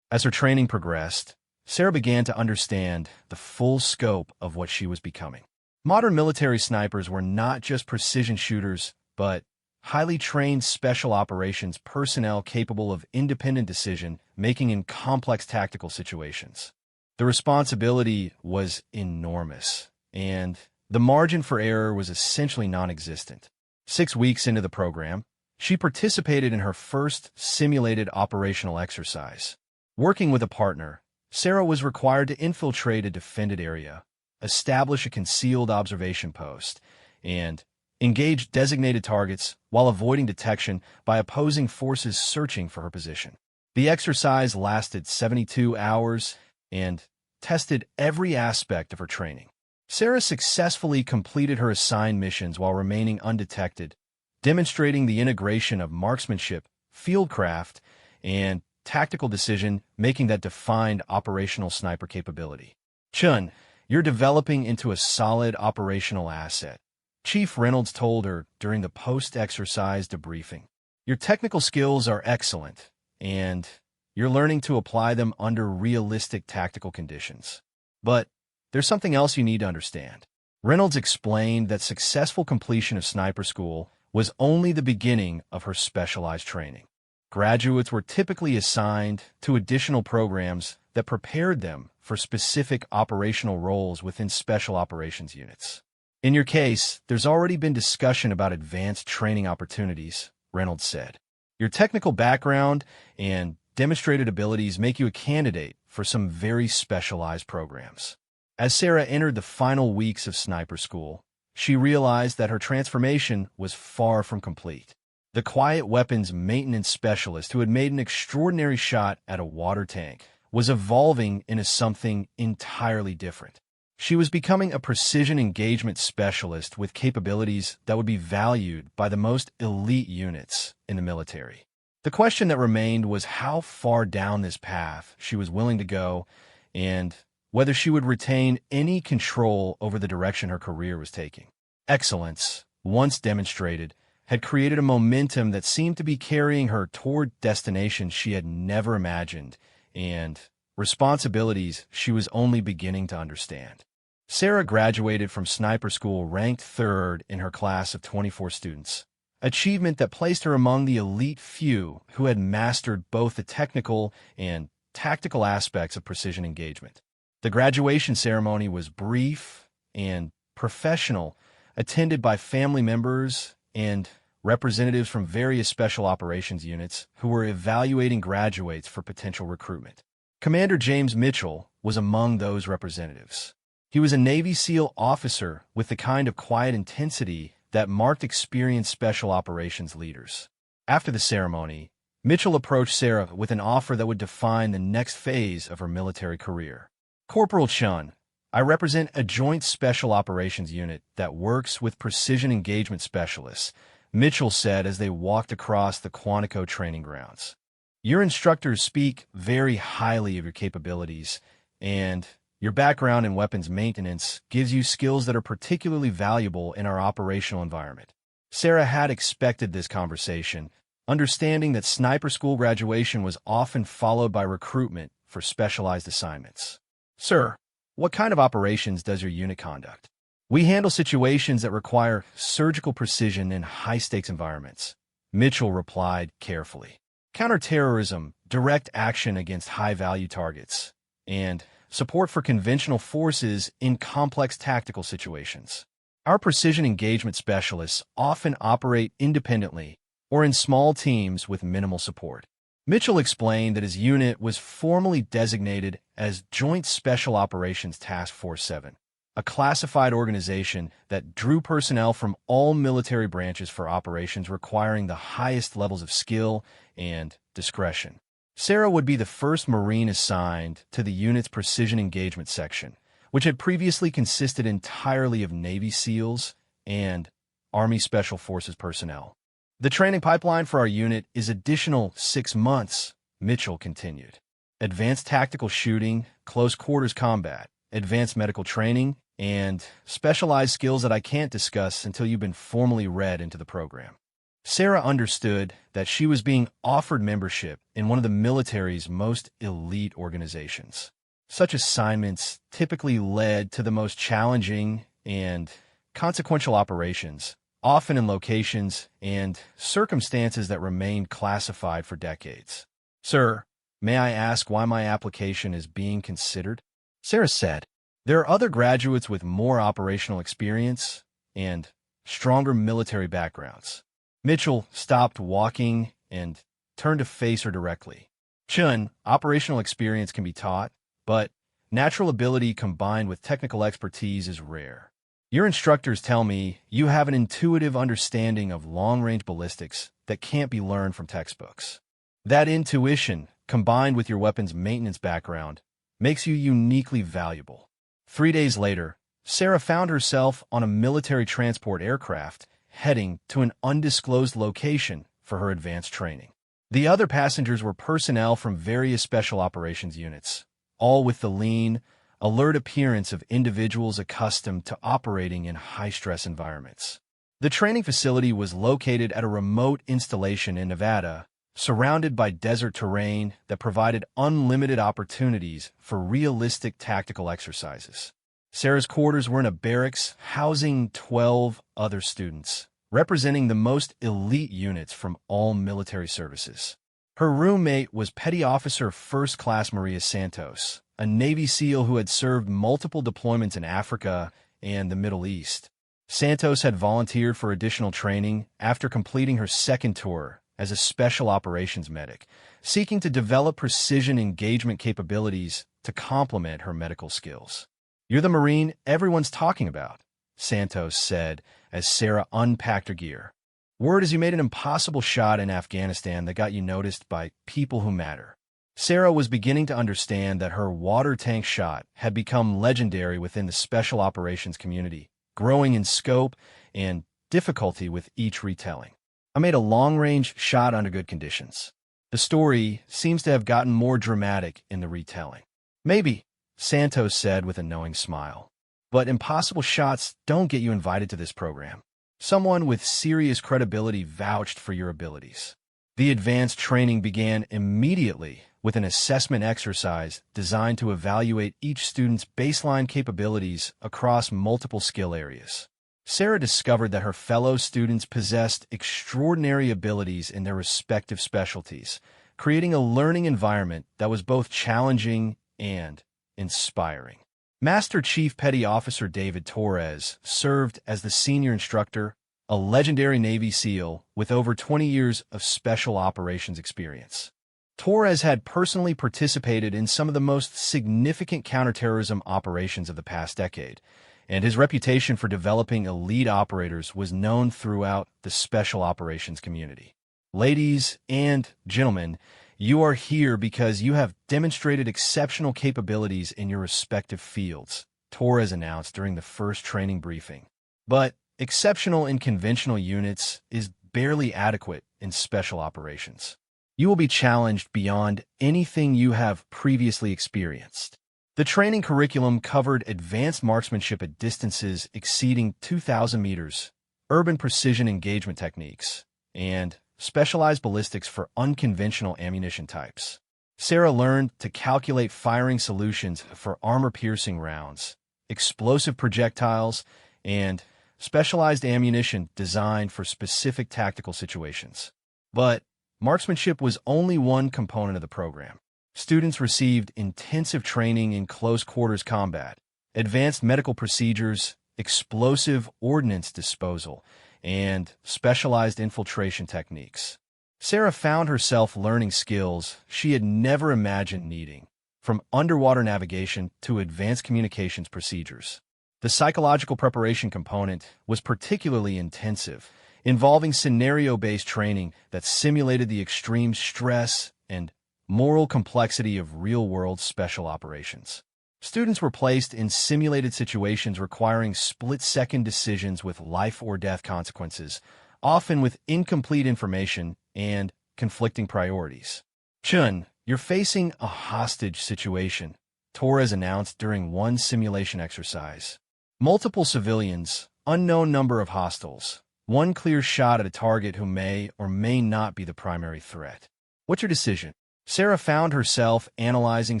As her training progressed, Sarah began to understand the full scope of what she was becoming. Modern military snipers were not just precision shooters, but highly trained special operations personnel capable of independent decision-making in complex tactical situations. The responsibility was enormous, and the margin for error was essentially non-existent. 6 weeks into the program, she participated in her first simulated operational exercise. Working with a partner, Sarah was required to infiltrate a defended area, establish a concealed observation post, and engage designated targets while avoiding detection by opposing forces searching for her position. The exercise lasted 72 hours and tested every aspect of her training. Sarah successfully completed her assigned missions while remaining undetected, demonstrating the integration of marksmanship, fieldcraft, and tactical decision-making that defined operational sniper capability. "Chun, you're developing into a solid operational asset," Chief Reynolds told her during the post-exercise debriefing. "Your technical skills are excellent, and you're learning to apply them under realistic tactical conditions. But there's something else you need to understand." Reynolds explained that successful completion of sniper school was only the beginning of her specialized training. Graduates were typically assigned to additional programs that prepared them for specific operational roles within special operations units. "In your case, there's already been discussion about advanced training opportunities," Reynolds said. "Your technical background and demonstrated abilities make you a candidate for some very specialized programs." As Sarah entered the final weeks of sniper school, she realized that her transformation was far from complete. The quiet weapons maintenance specialist who had made an extraordinary shot at a water tank was evolving into something entirely different. She was becoming a precision engagement specialist with capabilities that would be valued by the most elite units in the military. The question that remained was how far down this path she was willing to go and whether she would retain any control over the direction her career was taking. Excellence, once demonstrated, had created a momentum that seemed to be carrying her toward destinations she had never imagined and responsibilities she was only beginning to understand. Sarah graduated from sniper school ranked third in her class of 24 students, achievement that placed her among the elite few who had mastered both the technical and tactical aspects of precision engagement. The graduation ceremony was brief and professional, attended by family members and representatives from various special operations units who were evaluating graduates for potential recruitment. Commander James Mitchell was among those representatives. He was a Navy SEAL officer with the kind of quiet intensity that marked experienced special operations leaders. After the ceremony, Mitchell approached Sarah with an offer that would define the next phase of her military career. Corporal Chun, I represent a joint special operations unit that works with precision engagement specialists, Mitchell said as they walked across the Quantico training grounds. Your instructors speak very highly of your capabilities, and your background in weapons maintenance gives you skills that are particularly valuable in our operational environment. Sarah had expected this conversation, understanding that sniper school graduation was often followed by recruitment for specialized assignments. Sir, what kind of operations does your unit conduct? We handle situations that require surgical precision in high-stakes environments, Mitchell replied carefully. Counterterrorism, direct action against high-value targets, and support for conventional forces in complex tactical situations. Our precision engagement specialists often operate independently or in small teams with minimal support. Mitchell explained that his unit was formally designated as Joint Special Operations Task Force 7, a classified organization that drew personnel from all military branches for operations requiring the highest levels of skill and discretion. Sarah would be the first Marine assigned to the unit's precision engagement section, which had previously consisted entirely of Navy SEALs and Army Special Forces personnel. The training pipeline for our unit is additional 6 months, Mitchell continued. Advanced tactical shooting, close quarters combat, advanced medical training, and specialized skills that I can't discuss until you've been formally read into the program. Sarah understood that she was being offered membership in one of the military's most elite organizations. Such assignments typically led to the most challenging and consequential operations, often in locations and circumstances that remained classified for decades. Sir, may I ask why my application is being considered? Sarah said, there are other graduates with more operational experience and stronger military backgrounds. Mitchell stopped walking and turned to face her directly. Chun, operational experience can be taught, but natural ability combined with technical expertise is rare. Your instructors tell me you have an intuitive understanding of long-range ballistics that can't be learned from textbooks. That intuition, combined with your weapons maintenance background, makes you uniquely valuable. 3 days later, Sarah found herself on a military transport aircraft heading to an undisclosed location for her advanced training. The other passengers were personnel from various special operations units, all with the lean, alert appearance of individuals accustomed to operating in high-stress environments. The training facility was located at a remote installation in Nevada, surrounded by desert terrain that provided unlimited opportunities for realistic tactical exercises. Sarah's quarters were in a barracks housing 12 other students, representing the most elite units from all military services. Her roommate was Petty Officer First Class Maria Santos, a Navy SEAL who had served multiple deployments in Africa and the Middle East. Santos had volunteered for additional training after completing her second tour as a special operations medic, seeking to develop precision engagement capabilities to complement her medical skills. You're the Marine everyone's talking about, Santos said as Sarah unpacked her gear. Word is you made an impossible shot in Afghanistan that got you noticed by people who matter. Sarah was beginning to understand that her water tank shot had become legendary within the special operations community, growing in scope and difficulty with each retelling. I made a long-range shot under good conditions. The story seems to have gotten more dramatic in the retelling. Maybe, Santos said with a knowing smile. But impossible shots don't get you invited to this program. Someone with serious credibility vouched for your abilities. The advanced training began immediately with an assessment exercise designed to evaluate each student's baseline capabilities across multiple skill areas. Sarah discovered that her fellow students possessed extraordinary abilities in their respective specialties, creating a learning environment that was both challenging and inspiring. Master Chief Petty Officer David Torres served as the senior instructor, a legendary Navy SEAL with over 20 years of special operations experience. Torres had personally participated in some of the most significant counterterrorism operations of the past decade, and his reputation for developing elite operators was known throughout the special operations community. Ladies and gentlemen, you are here because you have demonstrated exceptional capabilities in your respective fields, Torres announced during the first training briefing. But exceptional in conventional units is barely adequate in special operations. You will be challenged beyond anything you have previously experienced. The training curriculum covered advanced marksmanship at distances exceeding 2,000 meters, urban precision engagement techniques, and specialized ballistics for unconventional ammunition types. Sarah learned to calculate firing solutions for armor-piercing rounds, explosive projectiles, and specialized ammunition designed for specific tactical situations. But marksmanship was only one component of the program. Students received intensive training in close-quarters combat, advanced medical procedures, explosive ordnance disposal, and specialized infiltration techniques. Sarah found herself learning skills she had never imagined needing, from underwater navigation to advanced communications procedures. The psychological preparation component was particularly intensive, involving scenario-based training that simulated the extreme stress and moral complexity of real-world special operations. Students were placed in simulated situations requiring split-second decisions with life-or-death consequences, often with incomplete information and conflicting priorities. "Chun, you're facing a hostage situation," Torres announced during one simulation exercise. "Multiple civilians, unknown number of hostiles, one clear shot at a target who may or may not be the primary threat. What's your decision?" Sarah found herself analyzing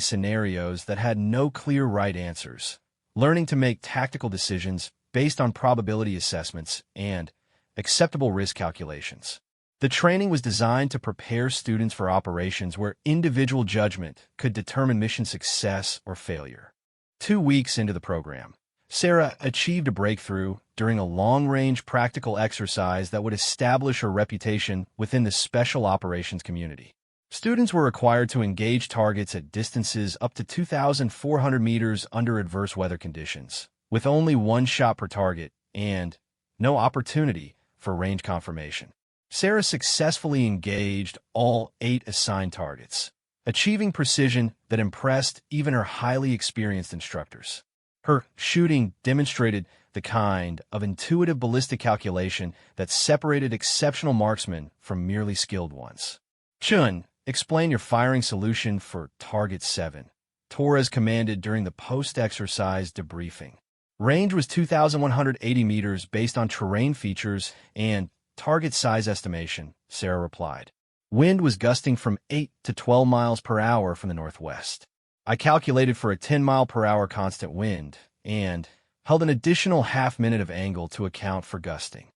scenarios that had no clear right answers, learning to make tactical decisions based on probability assessments and acceptable risk calculations. The training was designed to prepare students for operations where individual judgment could determine mission success or failure. 2 weeks into the program, Sarah achieved a breakthrough during a long-range practical exercise that would establish her reputation within the special operations community. Students were required to engage targets at distances up to 2,400 meters under adverse weather conditions, with only one shot per target and no opportunity for range confirmation. Sarah successfully engaged all 8 assigned targets, achieving precision that impressed even her highly experienced instructors. Her shooting demonstrated the kind of intuitive ballistic calculation that separated exceptional marksmen from merely skilled ones. "Chun, explain your firing solution for Target 7, Torres commanded during the post-exercise debriefing. Range was 2,180 meters based on terrain features and target size estimation, Sarah replied. Wind was gusting from 8 to 12 miles per hour from the northwest. I calculated for a 10-mile-per-hour constant wind and held an additional half-minute of angle to account for gusting.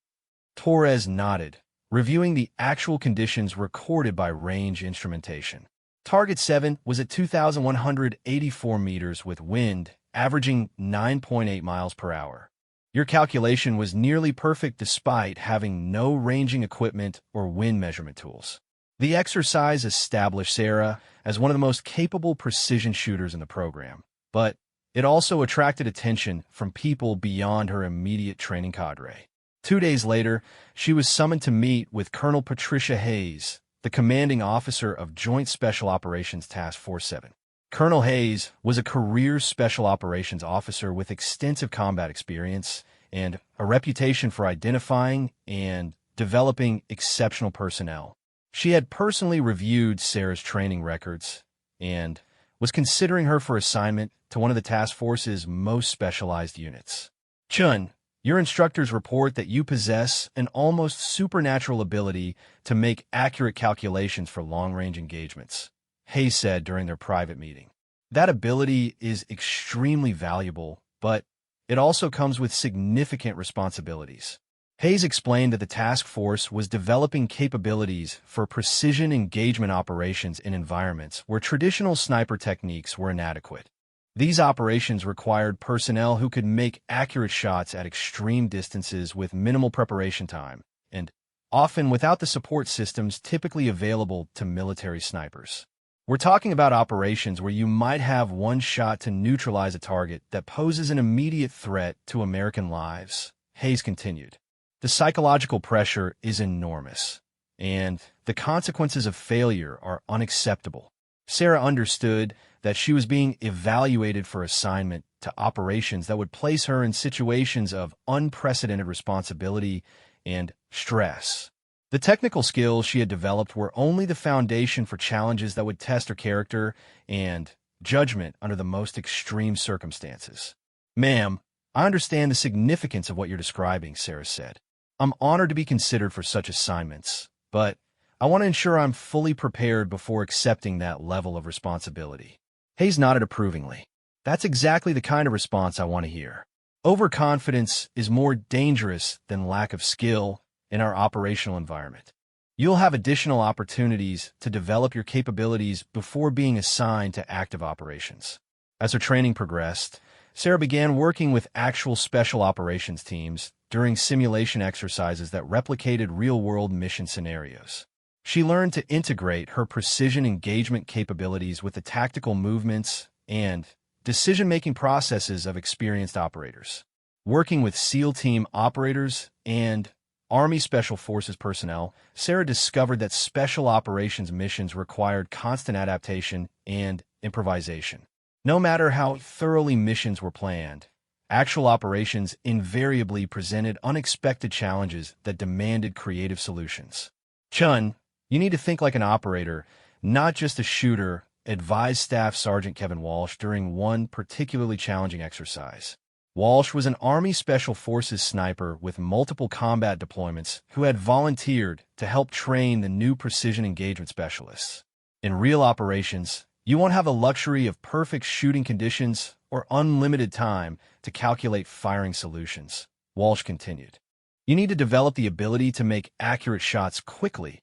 Torres nodded, reviewing the actual conditions recorded by range instrumentation. Target 7 was at 2,184 meters with wind averaging 9.8 miles per hour. Your calculation was nearly perfect despite having no ranging equipment or wind measurement tools. The exercise established Sarah as one of the most capable precision shooters in the program, but it also attracted attention from people beyond her immediate training cadre. 2 days later, she was summoned to meet with Colonel Patricia Hayes, the commanding officer of Joint Special Operations Task Force 7. Colonel Hayes was a career special operations officer with extensive combat experience and a reputation for identifying and developing exceptional personnel. She had personally reviewed Sarah's training records and was considering her for assignment to one of the task force's most specialized units. Chun, Your instructors report that you possess an almost supernatural ability to make accurate calculations for long-range engagements, Hayes said during their private meeting. That ability is extremely valuable, but it also comes with significant responsibilities. Hayes explained that the task force was developing capabilities for precision engagement operations in environments where traditional sniper techniques were inadequate. These operations required personnel who could make accurate shots at extreme distances with minimal preparation time, and often without the support systems typically available to military snipers. We're talking about operations where you might have one shot to neutralize a target that poses an immediate threat to American lives, Hayes continued. The psychological pressure is enormous, and the consequences of failure are unacceptable. Sarah understood that she was being evaluated for assignment to operations that would place her in situations of unprecedented responsibility and stress. The technical skills she had developed were only the foundation for challenges that would test her character and judgment under the most extreme circumstances. "Ma'am, I understand the significance of what you're describing," Sarah said. "I'm honored to be considered for such assignments, but I want to ensure I'm fully prepared before accepting that level of responsibility." Hayes nodded approvingly. "That's exactly the kind of response I want to hear. Overconfidence is more dangerous than lack of skill in our operational environment. You'll have additional opportunities to develop your capabilities before being assigned to active operations." As her training progressed, Sarah began working with actual special operations teams during simulation exercises that replicated real-world mission scenarios. She learned to integrate her precision engagement capabilities with the tactical movements and decision-making processes of experienced operators. Working with SEAL team operators and Army Special Forces personnel, Sarah discovered that special operations missions required constant adaptation and improvisation. No matter how thoroughly missions were planned, actual operations invariably presented unexpected challenges that demanded creative solutions. "Chun, you need to think like an operator, not just a shooter," advised Staff Sergeant Kevin Walsh during one particularly challenging exercise. Walsh was an Army Special Forces sniper with multiple combat deployments who had volunteered to help train the new precision engagement specialists. "In real operations, you won't have the luxury of perfect shooting conditions or unlimited time to calculate firing solutions," Walsh continued. "You need to develop the ability to make accurate shots quickly,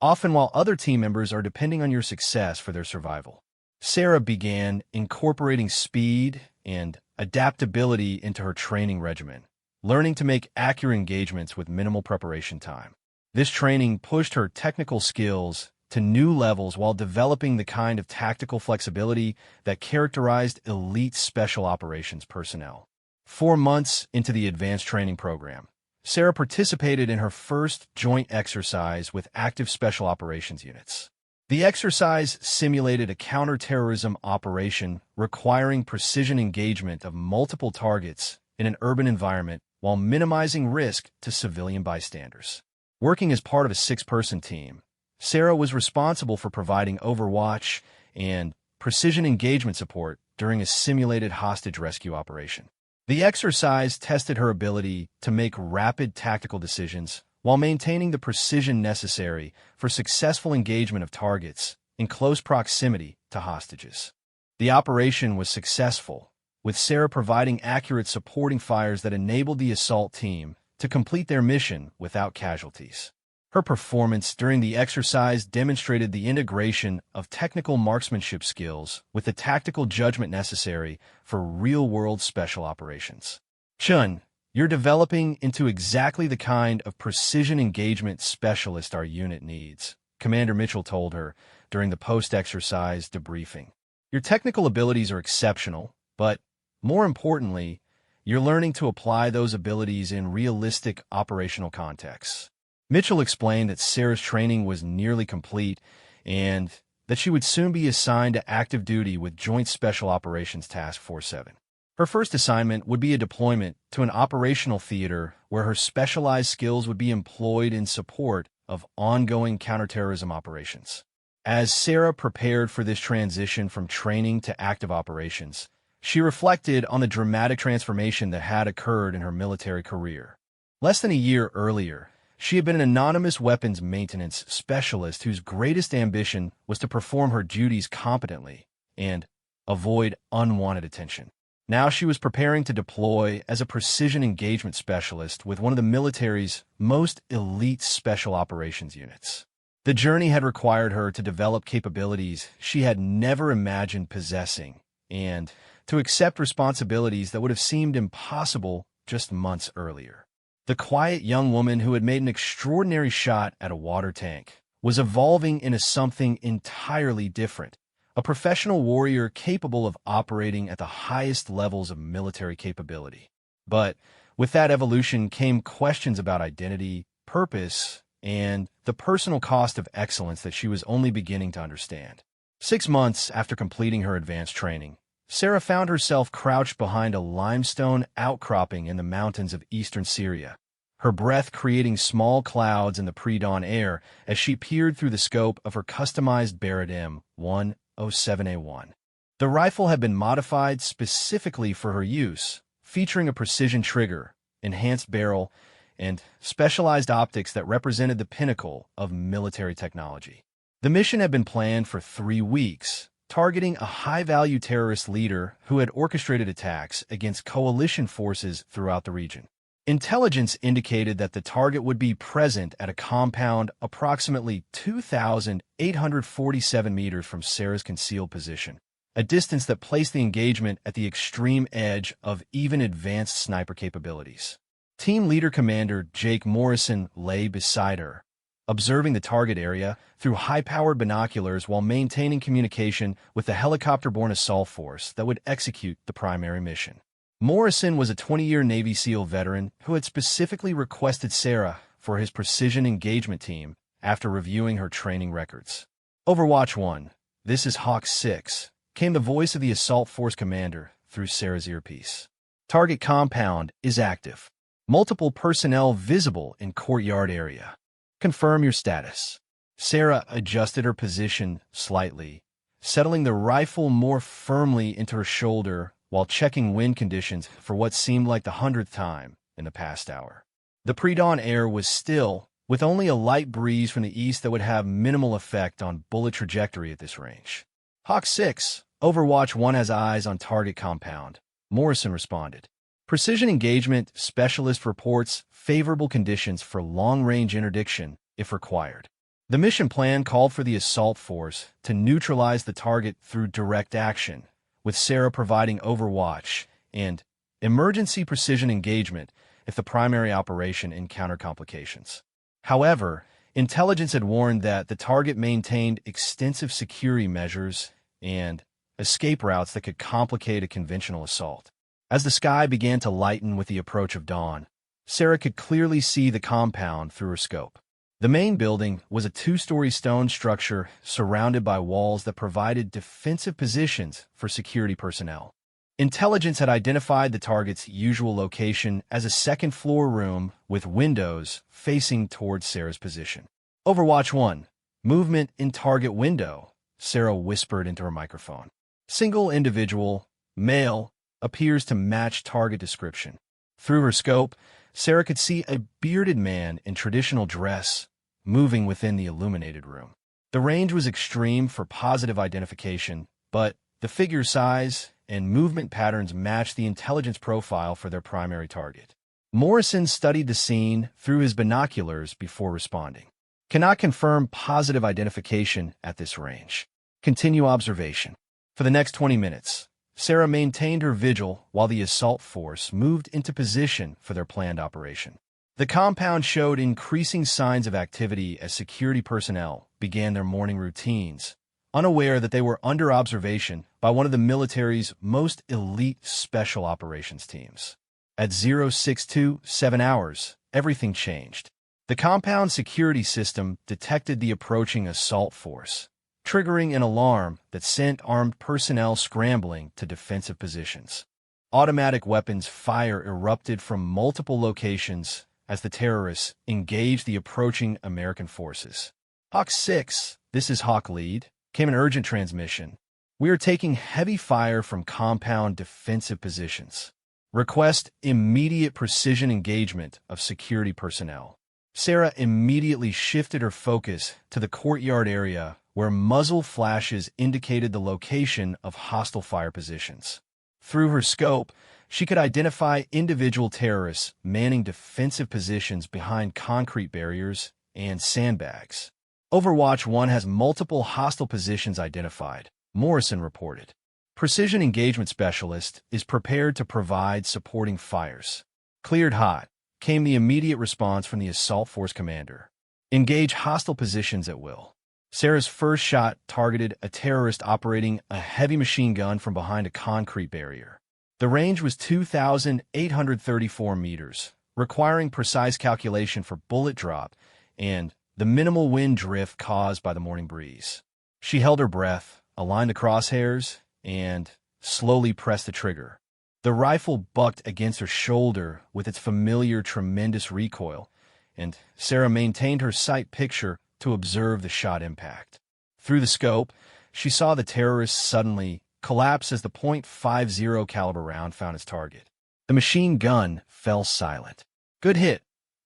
often while other team members are depending on your success for their survival." Sarah began incorporating speed and adaptability into her training regimen, learning to make accurate engagements with minimal preparation time. This training pushed her technical skills to new levels while developing the kind of tactical flexibility that characterized elite special operations personnel. 4 months into the advanced training program, Sarah participated in her first joint exercise with active special operations units. The exercise simulated a counterterrorism operation requiring precision engagement of multiple targets in an urban environment while minimizing risk to civilian bystanders. Working as part of a 6-person team, Sarah was responsible for providing overwatch and precision engagement support during a simulated hostage rescue operation. The exercise tested her ability to make rapid tactical decisions while maintaining the precision necessary for successful engagement of targets in close proximity to hostages. The operation was successful, with Sarah providing accurate supporting fires that enabled the assault team to complete their mission without casualties. Her performance during the exercise demonstrated the integration of technical marksmanship skills with the tactical judgment necessary for real-world special operations. "Chun, you're developing into exactly the kind of precision engagement specialist our unit needs," Commander Mitchell told her during the post-exercise debriefing. "Your technical abilities are exceptional, but more importantly, you're learning to apply those abilities in realistic operational contexts." Mitchell explained that Sarah's training was nearly complete and that she would soon be assigned to active duty with Joint Special Operations Task Force 7. Her first assignment would be a deployment to an operational theater where her specialized skills would be employed in support of ongoing counterterrorism operations. As Sarah prepared for this transition from training to active operations, She reflected on the dramatic transformation that had occurred in her military career. Less than a year earlier, she had been an anonymous weapons maintenance specialist whose greatest ambition was to perform her duties competently and avoid unwanted attention. Now she was preparing to deploy as a precision engagement specialist with one of the military's most elite special operations units. The journey had required her to develop capabilities she had never imagined possessing and to accept responsibilities that would have seemed impossible just months earlier. The quiet young woman who had made an extraordinary shot at a water tank was evolving into something entirely different, a professional warrior capable of operating at the highest levels of military capability. But with that evolution came questions about identity, purpose, and the personal cost of excellence that she was only beginning to understand. 6 months after completing her advanced training, Sarah found herself crouched behind a limestone outcropping in the mountains of eastern Syria, her breath creating small clouds in the pre-dawn air as she peered through the scope of her customized Barrett M107A1. The rifle had been modified specifically for her use, featuring a precision trigger, enhanced barrel, and specialized optics that represented the pinnacle of military technology. The mission had been planned for 3 weeks, targeting a high-value terrorist leader who had orchestrated attacks against coalition forces throughout the region. Intelligence indicated that the target would be present at a compound approximately 2,847 meters from Sarah's concealed position, a distance that placed the engagement at the extreme edge of even advanced sniper capabilities. Team Leader Commander Jake Morrison lay beside her, observing the target area through high-powered binoculars while maintaining communication with the helicopter-borne assault force that would execute the primary mission. Morrison was a 20-year Navy SEAL veteran who had specifically requested Sarah for his precision engagement team after reviewing her training records. Overwatch 1, "This is Hawk 6, came the voice of the assault force commander through Sarah's earpiece. Target compound is active. Multiple personnel visible in courtyard area. Confirm your status. Sarah adjusted her position slightly, settling the rifle more firmly into her shoulder while checking wind conditions for what seemed like the 100th time in the past hour. The pre-dawn air was still, with only a light breeze from the east that would have minimal effect on bullet trajectory at this range. Hawk 6, Overwatch 1 has eyes on target compound, Morrison responded. Precision engagement specialist reports favorable conditions for long-range interdiction if required. The mission plan called for the assault force to neutralize the target through direct action, with Sarah providing overwatch and emergency precision engagement if the primary operation encountered complications. However, intelligence had warned that the target maintained extensive security measures and escape routes that could complicate a conventional assault. As the sky began to lighten with the approach of dawn, Sarah could clearly see the compound through her scope. The main building was a 2-story stone structure surrounded by walls that provided defensive positions for security personnel. Intelligence had identified the target's usual location as a second-floor room with windows facing towards Sarah's position. Overwatch 1, movement in target window, Sarah whispered into her microphone. Single individual, male, appears to match target description. Through her scope, Sarah could see a bearded man in traditional dress moving within the illuminated room. The range was extreme for positive identification, but the figure size and movement patterns matched the intelligence profile for their primary target. Morrison studied the scene through his binoculars before responding. Cannot confirm positive identification at this range. Continue observation. For the next 20 minutes, Sarah maintained her vigil while the assault force moved into position for their planned operation. The compound showed increasing signs of activity as security personnel began their morning routines, unaware that they were under observation by one of the military's most elite special operations teams. At 0627 hours, everything changed. The compound security system detected the approaching assault force, triggering an alarm that sent armed personnel scrambling to defensive positions. Automatic weapons fire erupted from multiple locations as the terrorists engaged the approaching American forces. Hawk 6, this is Hawk Lead, came an urgent transmission. We are taking heavy fire from compound defensive positions. Request immediate precision engagement of security personnel. Sarah immediately shifted her focus to the courtyard area where muzzle flashes indicated the location of hostile fire positions. Through her scope, she could identify individual terrorists manning defensive positions behind concrete barriers and sandbags. Overwatch 1 has multiple hostile positions identified, Morrison reported. Precision Engagement Specialist is prepared to provide supporting fires. Cleared hot, came the immediate response from the Assault Force commander. Engage hostile positions at will. Sarah's first shot targeted a terrorist operating a heavy machine gun from behind a concrete barrier. The range was 2,834 meters, requiring precise calculation for bullet drop and the minimal wind drift caused by the morning breeze. She held her breath, aligned the crosshairs, and slowly pressed the trigger. The rifle bucked against her shoulder with its familiar tremendous recoil, and Sarah maintained her sight picture to observe the shot impact. Through the scope, she saw the terrorist suddenly collapse as the .50 caliber round found its target. The machine gun fell silent. Good hit,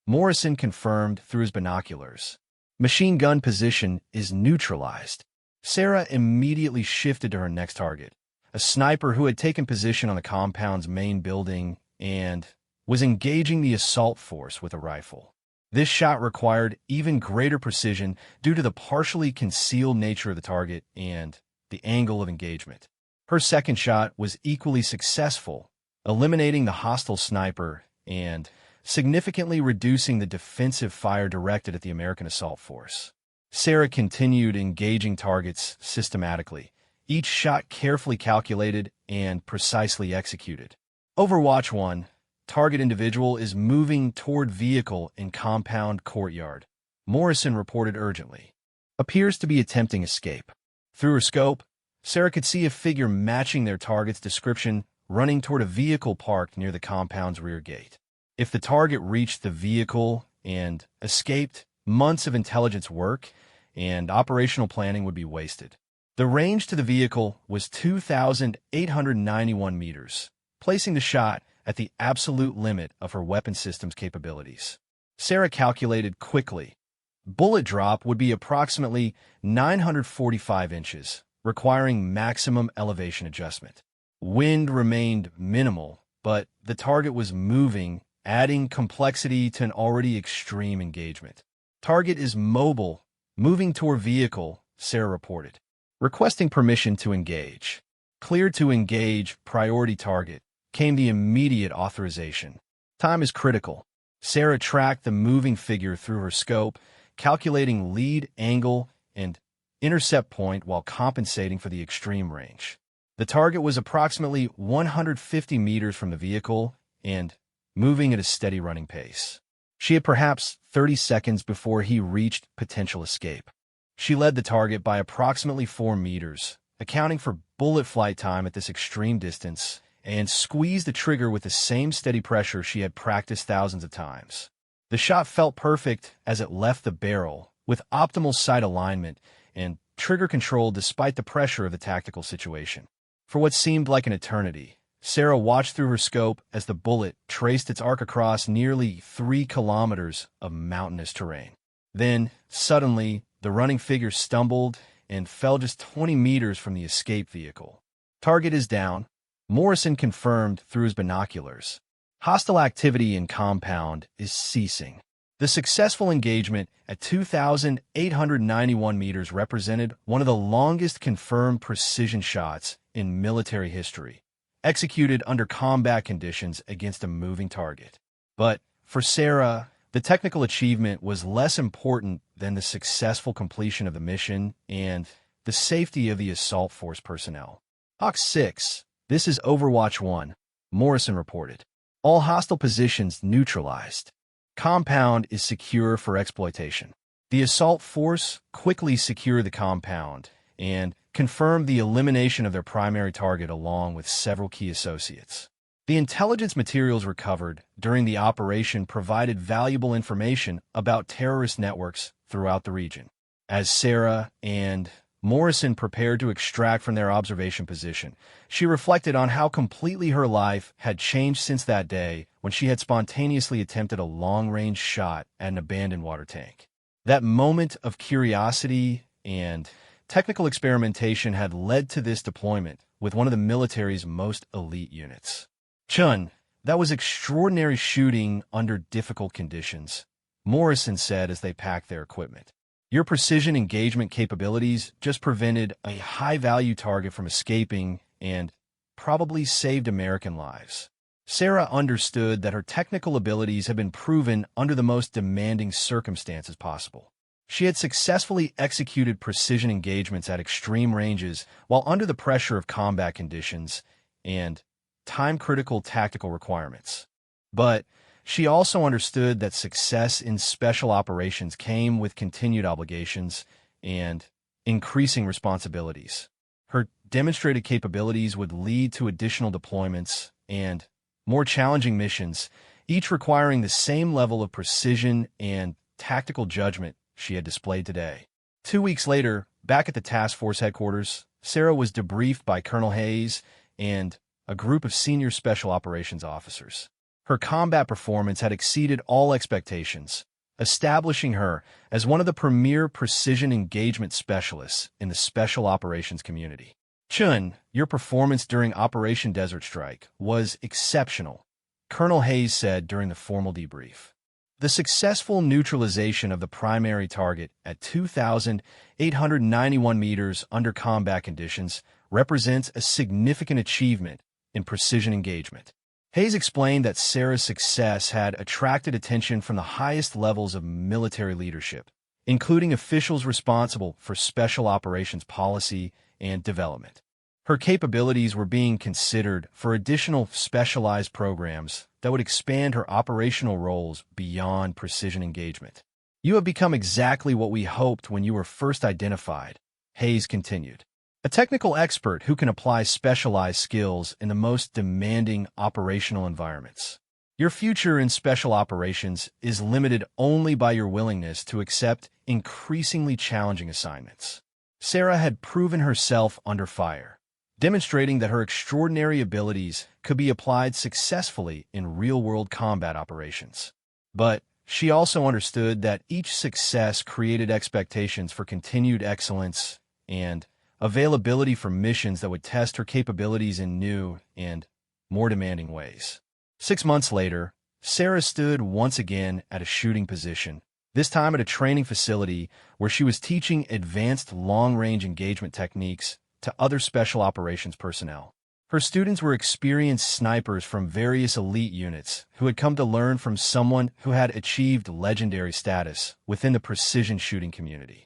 Morrison confirmed through his binoculars. Machine gun position is neutralized. Sarah immediately shifted to her next target, a sniper who had taken position on the compound's main building and was engaging the assault force with a rifle. This shot required even greater precision due to the partially concealed nature of the target and the angle of engagement. Her second shot was equally successful, eliminating the hostile sniper and significantly reducing the defensive fire directed at the American assault force. Sarah continued engaging targets systematically, each shot carefully calculated and precisely executed. Overwatch 1, target individual is moving toward vehicle in compound courtyard, Morrison reported urgently. Appears to be attempting escape. Through her scope, Sarah could see a figure matching their target's description running toward a vehicle parked near the compound's rear gate. If the target reached the vehicle and escaped, months of intelligence work and operational planning would be wasted. The range to the vehicle was 2,891 meters, placing the shot at the absolute limit of her weapon system's capabilities. Sarah calculated quickly. Bullet drop would be approximately 945 inches, requiring maximum elevation adjustment. Wind remained minimal, but the target was moving, adding complexity to an already extreme engagement. Target is mobile, moving toward vehicle, Sarah reported. Requesting permission to engage. Cleared to engage, priority target, came the immediate authorization. Time is critical. Sarah tracked the moving figure through her scope, calculating lead, angle, and intercept point while compensating for the extreme range. The target was approximately 150 meters from the vehicle and moving at a steady running pace. She had perhaps 30 seconds before he reached potential escape. She led the target by approximately 4 meters, accounting for bullet flight time at this extreme distance, and squeezed the trigger with the same steady pressure she had practiced thousands of times. The shot felt perfect as it left the barrel, with optimal sight alignment and trigger control despite the pressure of the tactical situation. For what seemed like an eternity, Sarah watched through her scope as the bullet traced its arc across nearly 3 kilometers of mountainous terrain. Then, suddenly, the running figure stumbled and fell just 20 meters from the escape vehicle. Target is down, Morrison confirmed through his binoculars. Hostile activity in compound is ceasing. The successful engagement at 2,891 meters represented one of the longest confirmed precision shots in military history, executed under combat conditions against a moving target. But for Sarah, the technical achievement was less important than the successful completion of the mission and the safety of the assault force personnel. Hawk 6, this is Overwatch 1, Morrison reported. All hostile positions neutralized. Compound is secure for exploitation. The assault force quickly secured the compound and confirmed the elimination of their primary target along with several key associates. The intelligence materials recovered during the operation provided valuable information about terrorist networks throughout the region. As Sarah and Morrison prepared to extract from their observation position. She reflected on how completely her life had changed since that day when she had spontaneously attempted a long-range shot at an abandoned water tank. That moment of curiosity and technical experimentation had led to this deployment with one of the military's most elite units. "Chun, that was extraordinary shooting under difficult conditions," Morrison said as they packed their equipment. "Your precision engagement capabilities just prevented a high-value target from escaping and probably saved American lives." Sarah understood that her technical abilities had been proven under the most demanding circumstances possible. She had successfully executed precision engagements at extreme ranges while under the pressure of combat conditions and time-critical tactical requirements. But she also understood that success in special operations came with continued obligations and increasing responsibilities. Her demonstrated capabilities would lead to additional deployments and more challenging missions, each requiring the same level of precision and tactical judgment she had displayed today. 2 weeks later, back at the task force headquarters, Sarah was debriefed by Colonel Hayes and a group of senior special operations officers. Her combat performance had exceeded all expectations, establishing her as one of the premier precision engagement specialists in the special operations community. "Chun, your performance during Operation Desert Strike was exceptional," Colonel Hayes said during the formal debrief. "The successful neutralization of the primary target at 2,891 meters under combat conditions represents a significant achievement in precision engagement." Hayes explained that Sarah's success had attracted attention from the highest levels of military leadership, including officials responsible for special operations policy and development. Her capabilities were being considered for additional specialized programs that would expand her operational roles beyond precision engagement. "You have become exactly what we hoped when you were first identified," Hayes continued. "A technical expert who can apply specialized skills in the most demanding operational environments. Your future in special operations is limited only by your willingness to accept increasingly challenging assignments." Sarah had proven herself under fire, demonstrating that her extraordinary abilities could be applied successfully in real-world combat operations. But she also understood that each success created expectations for continued excellence and availability for missions that would test her capabilities in new and more demanding ways. 6 months later, Sarah stood once again at a shooting position, this time at a training facility where she was teaching advanced long-range engagement techniques to other special operations personnel. Her students were experienced snipers from various elite units who had come to learn from someone who had achieved legendary status within the precision shooting community.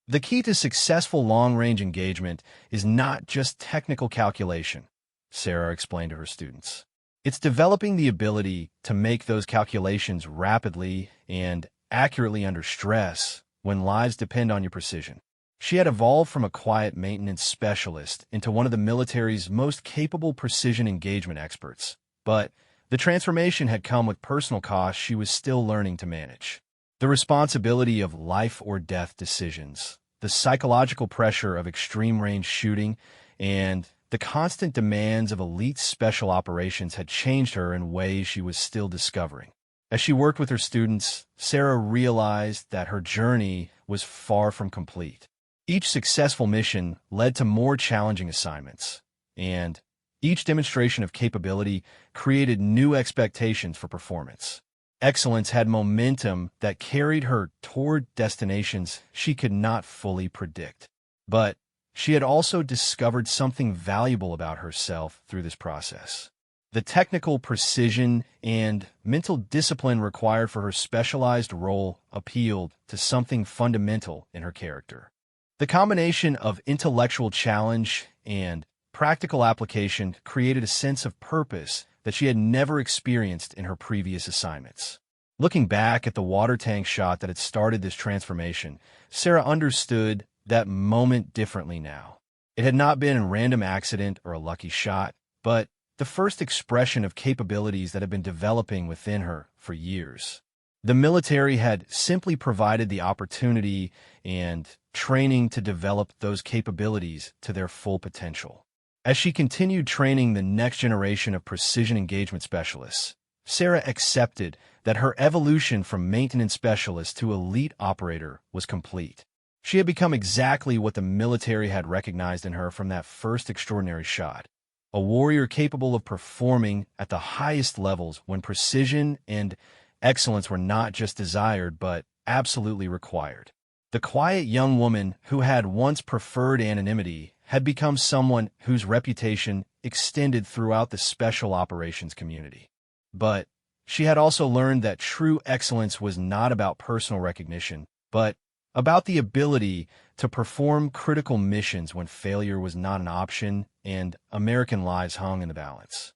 "The key to successful long-range engagement is not just technical calculation," Sarah explained to her students. "It's developing the ability to make those calculations rapidly and accurately under stress when lives depend on your precision." She had evolved from a quiet maintenance specialist into one of the military's most capable precision engagement experts. But the transformation had come with personal costs she was still learning to manage. The responsibility of life-or-death decisions, the psychological pressure of extreme-range shooting, and the constant demands of elite special operations had changed her in ways she was still discovering. As she worked with her students, Sarah realized that her journey was far from complete. Each successful mission led to more challenging assignments, and each demonstration of capability created new expectations for performance. Excellence had momentum that carried her toward destinations she could not fully predict. But she had also discovered something valuable about herself through this process. The technical precision and mental discipline required for her specialized role appealed to something fundamental in her character. The combination of intellectual challenge and practical application created a sense of purpose that she had never experienced in her previous assignments. Looking back at the water tank shot that had started this transformation, Sarah understood that moment differently now. It had not been a random accident or a lucky shot, but the first expression of capabilities that had been developing within her for years. The military had simply provided the opportunity and training to develop those capabilities to their full potential. As she continued training the next generation of precision engagement specialists, Sarah accepted that her evolution from maintenance specialist to elite operator was complete. She had become exactly what the military had recognized in her from that first extraordinary shot: a warrior capable of performing at the highest levels when precision and excellence were not just desired but absolutely required. The quiet young woman who had once preferred anonymity had become someone whose reputation extended throughout the special operations community. But she had also learned that true excellence was not about personal recognition, but about the ability to perform critical missions when failure was not an option and American lives hung in the balance.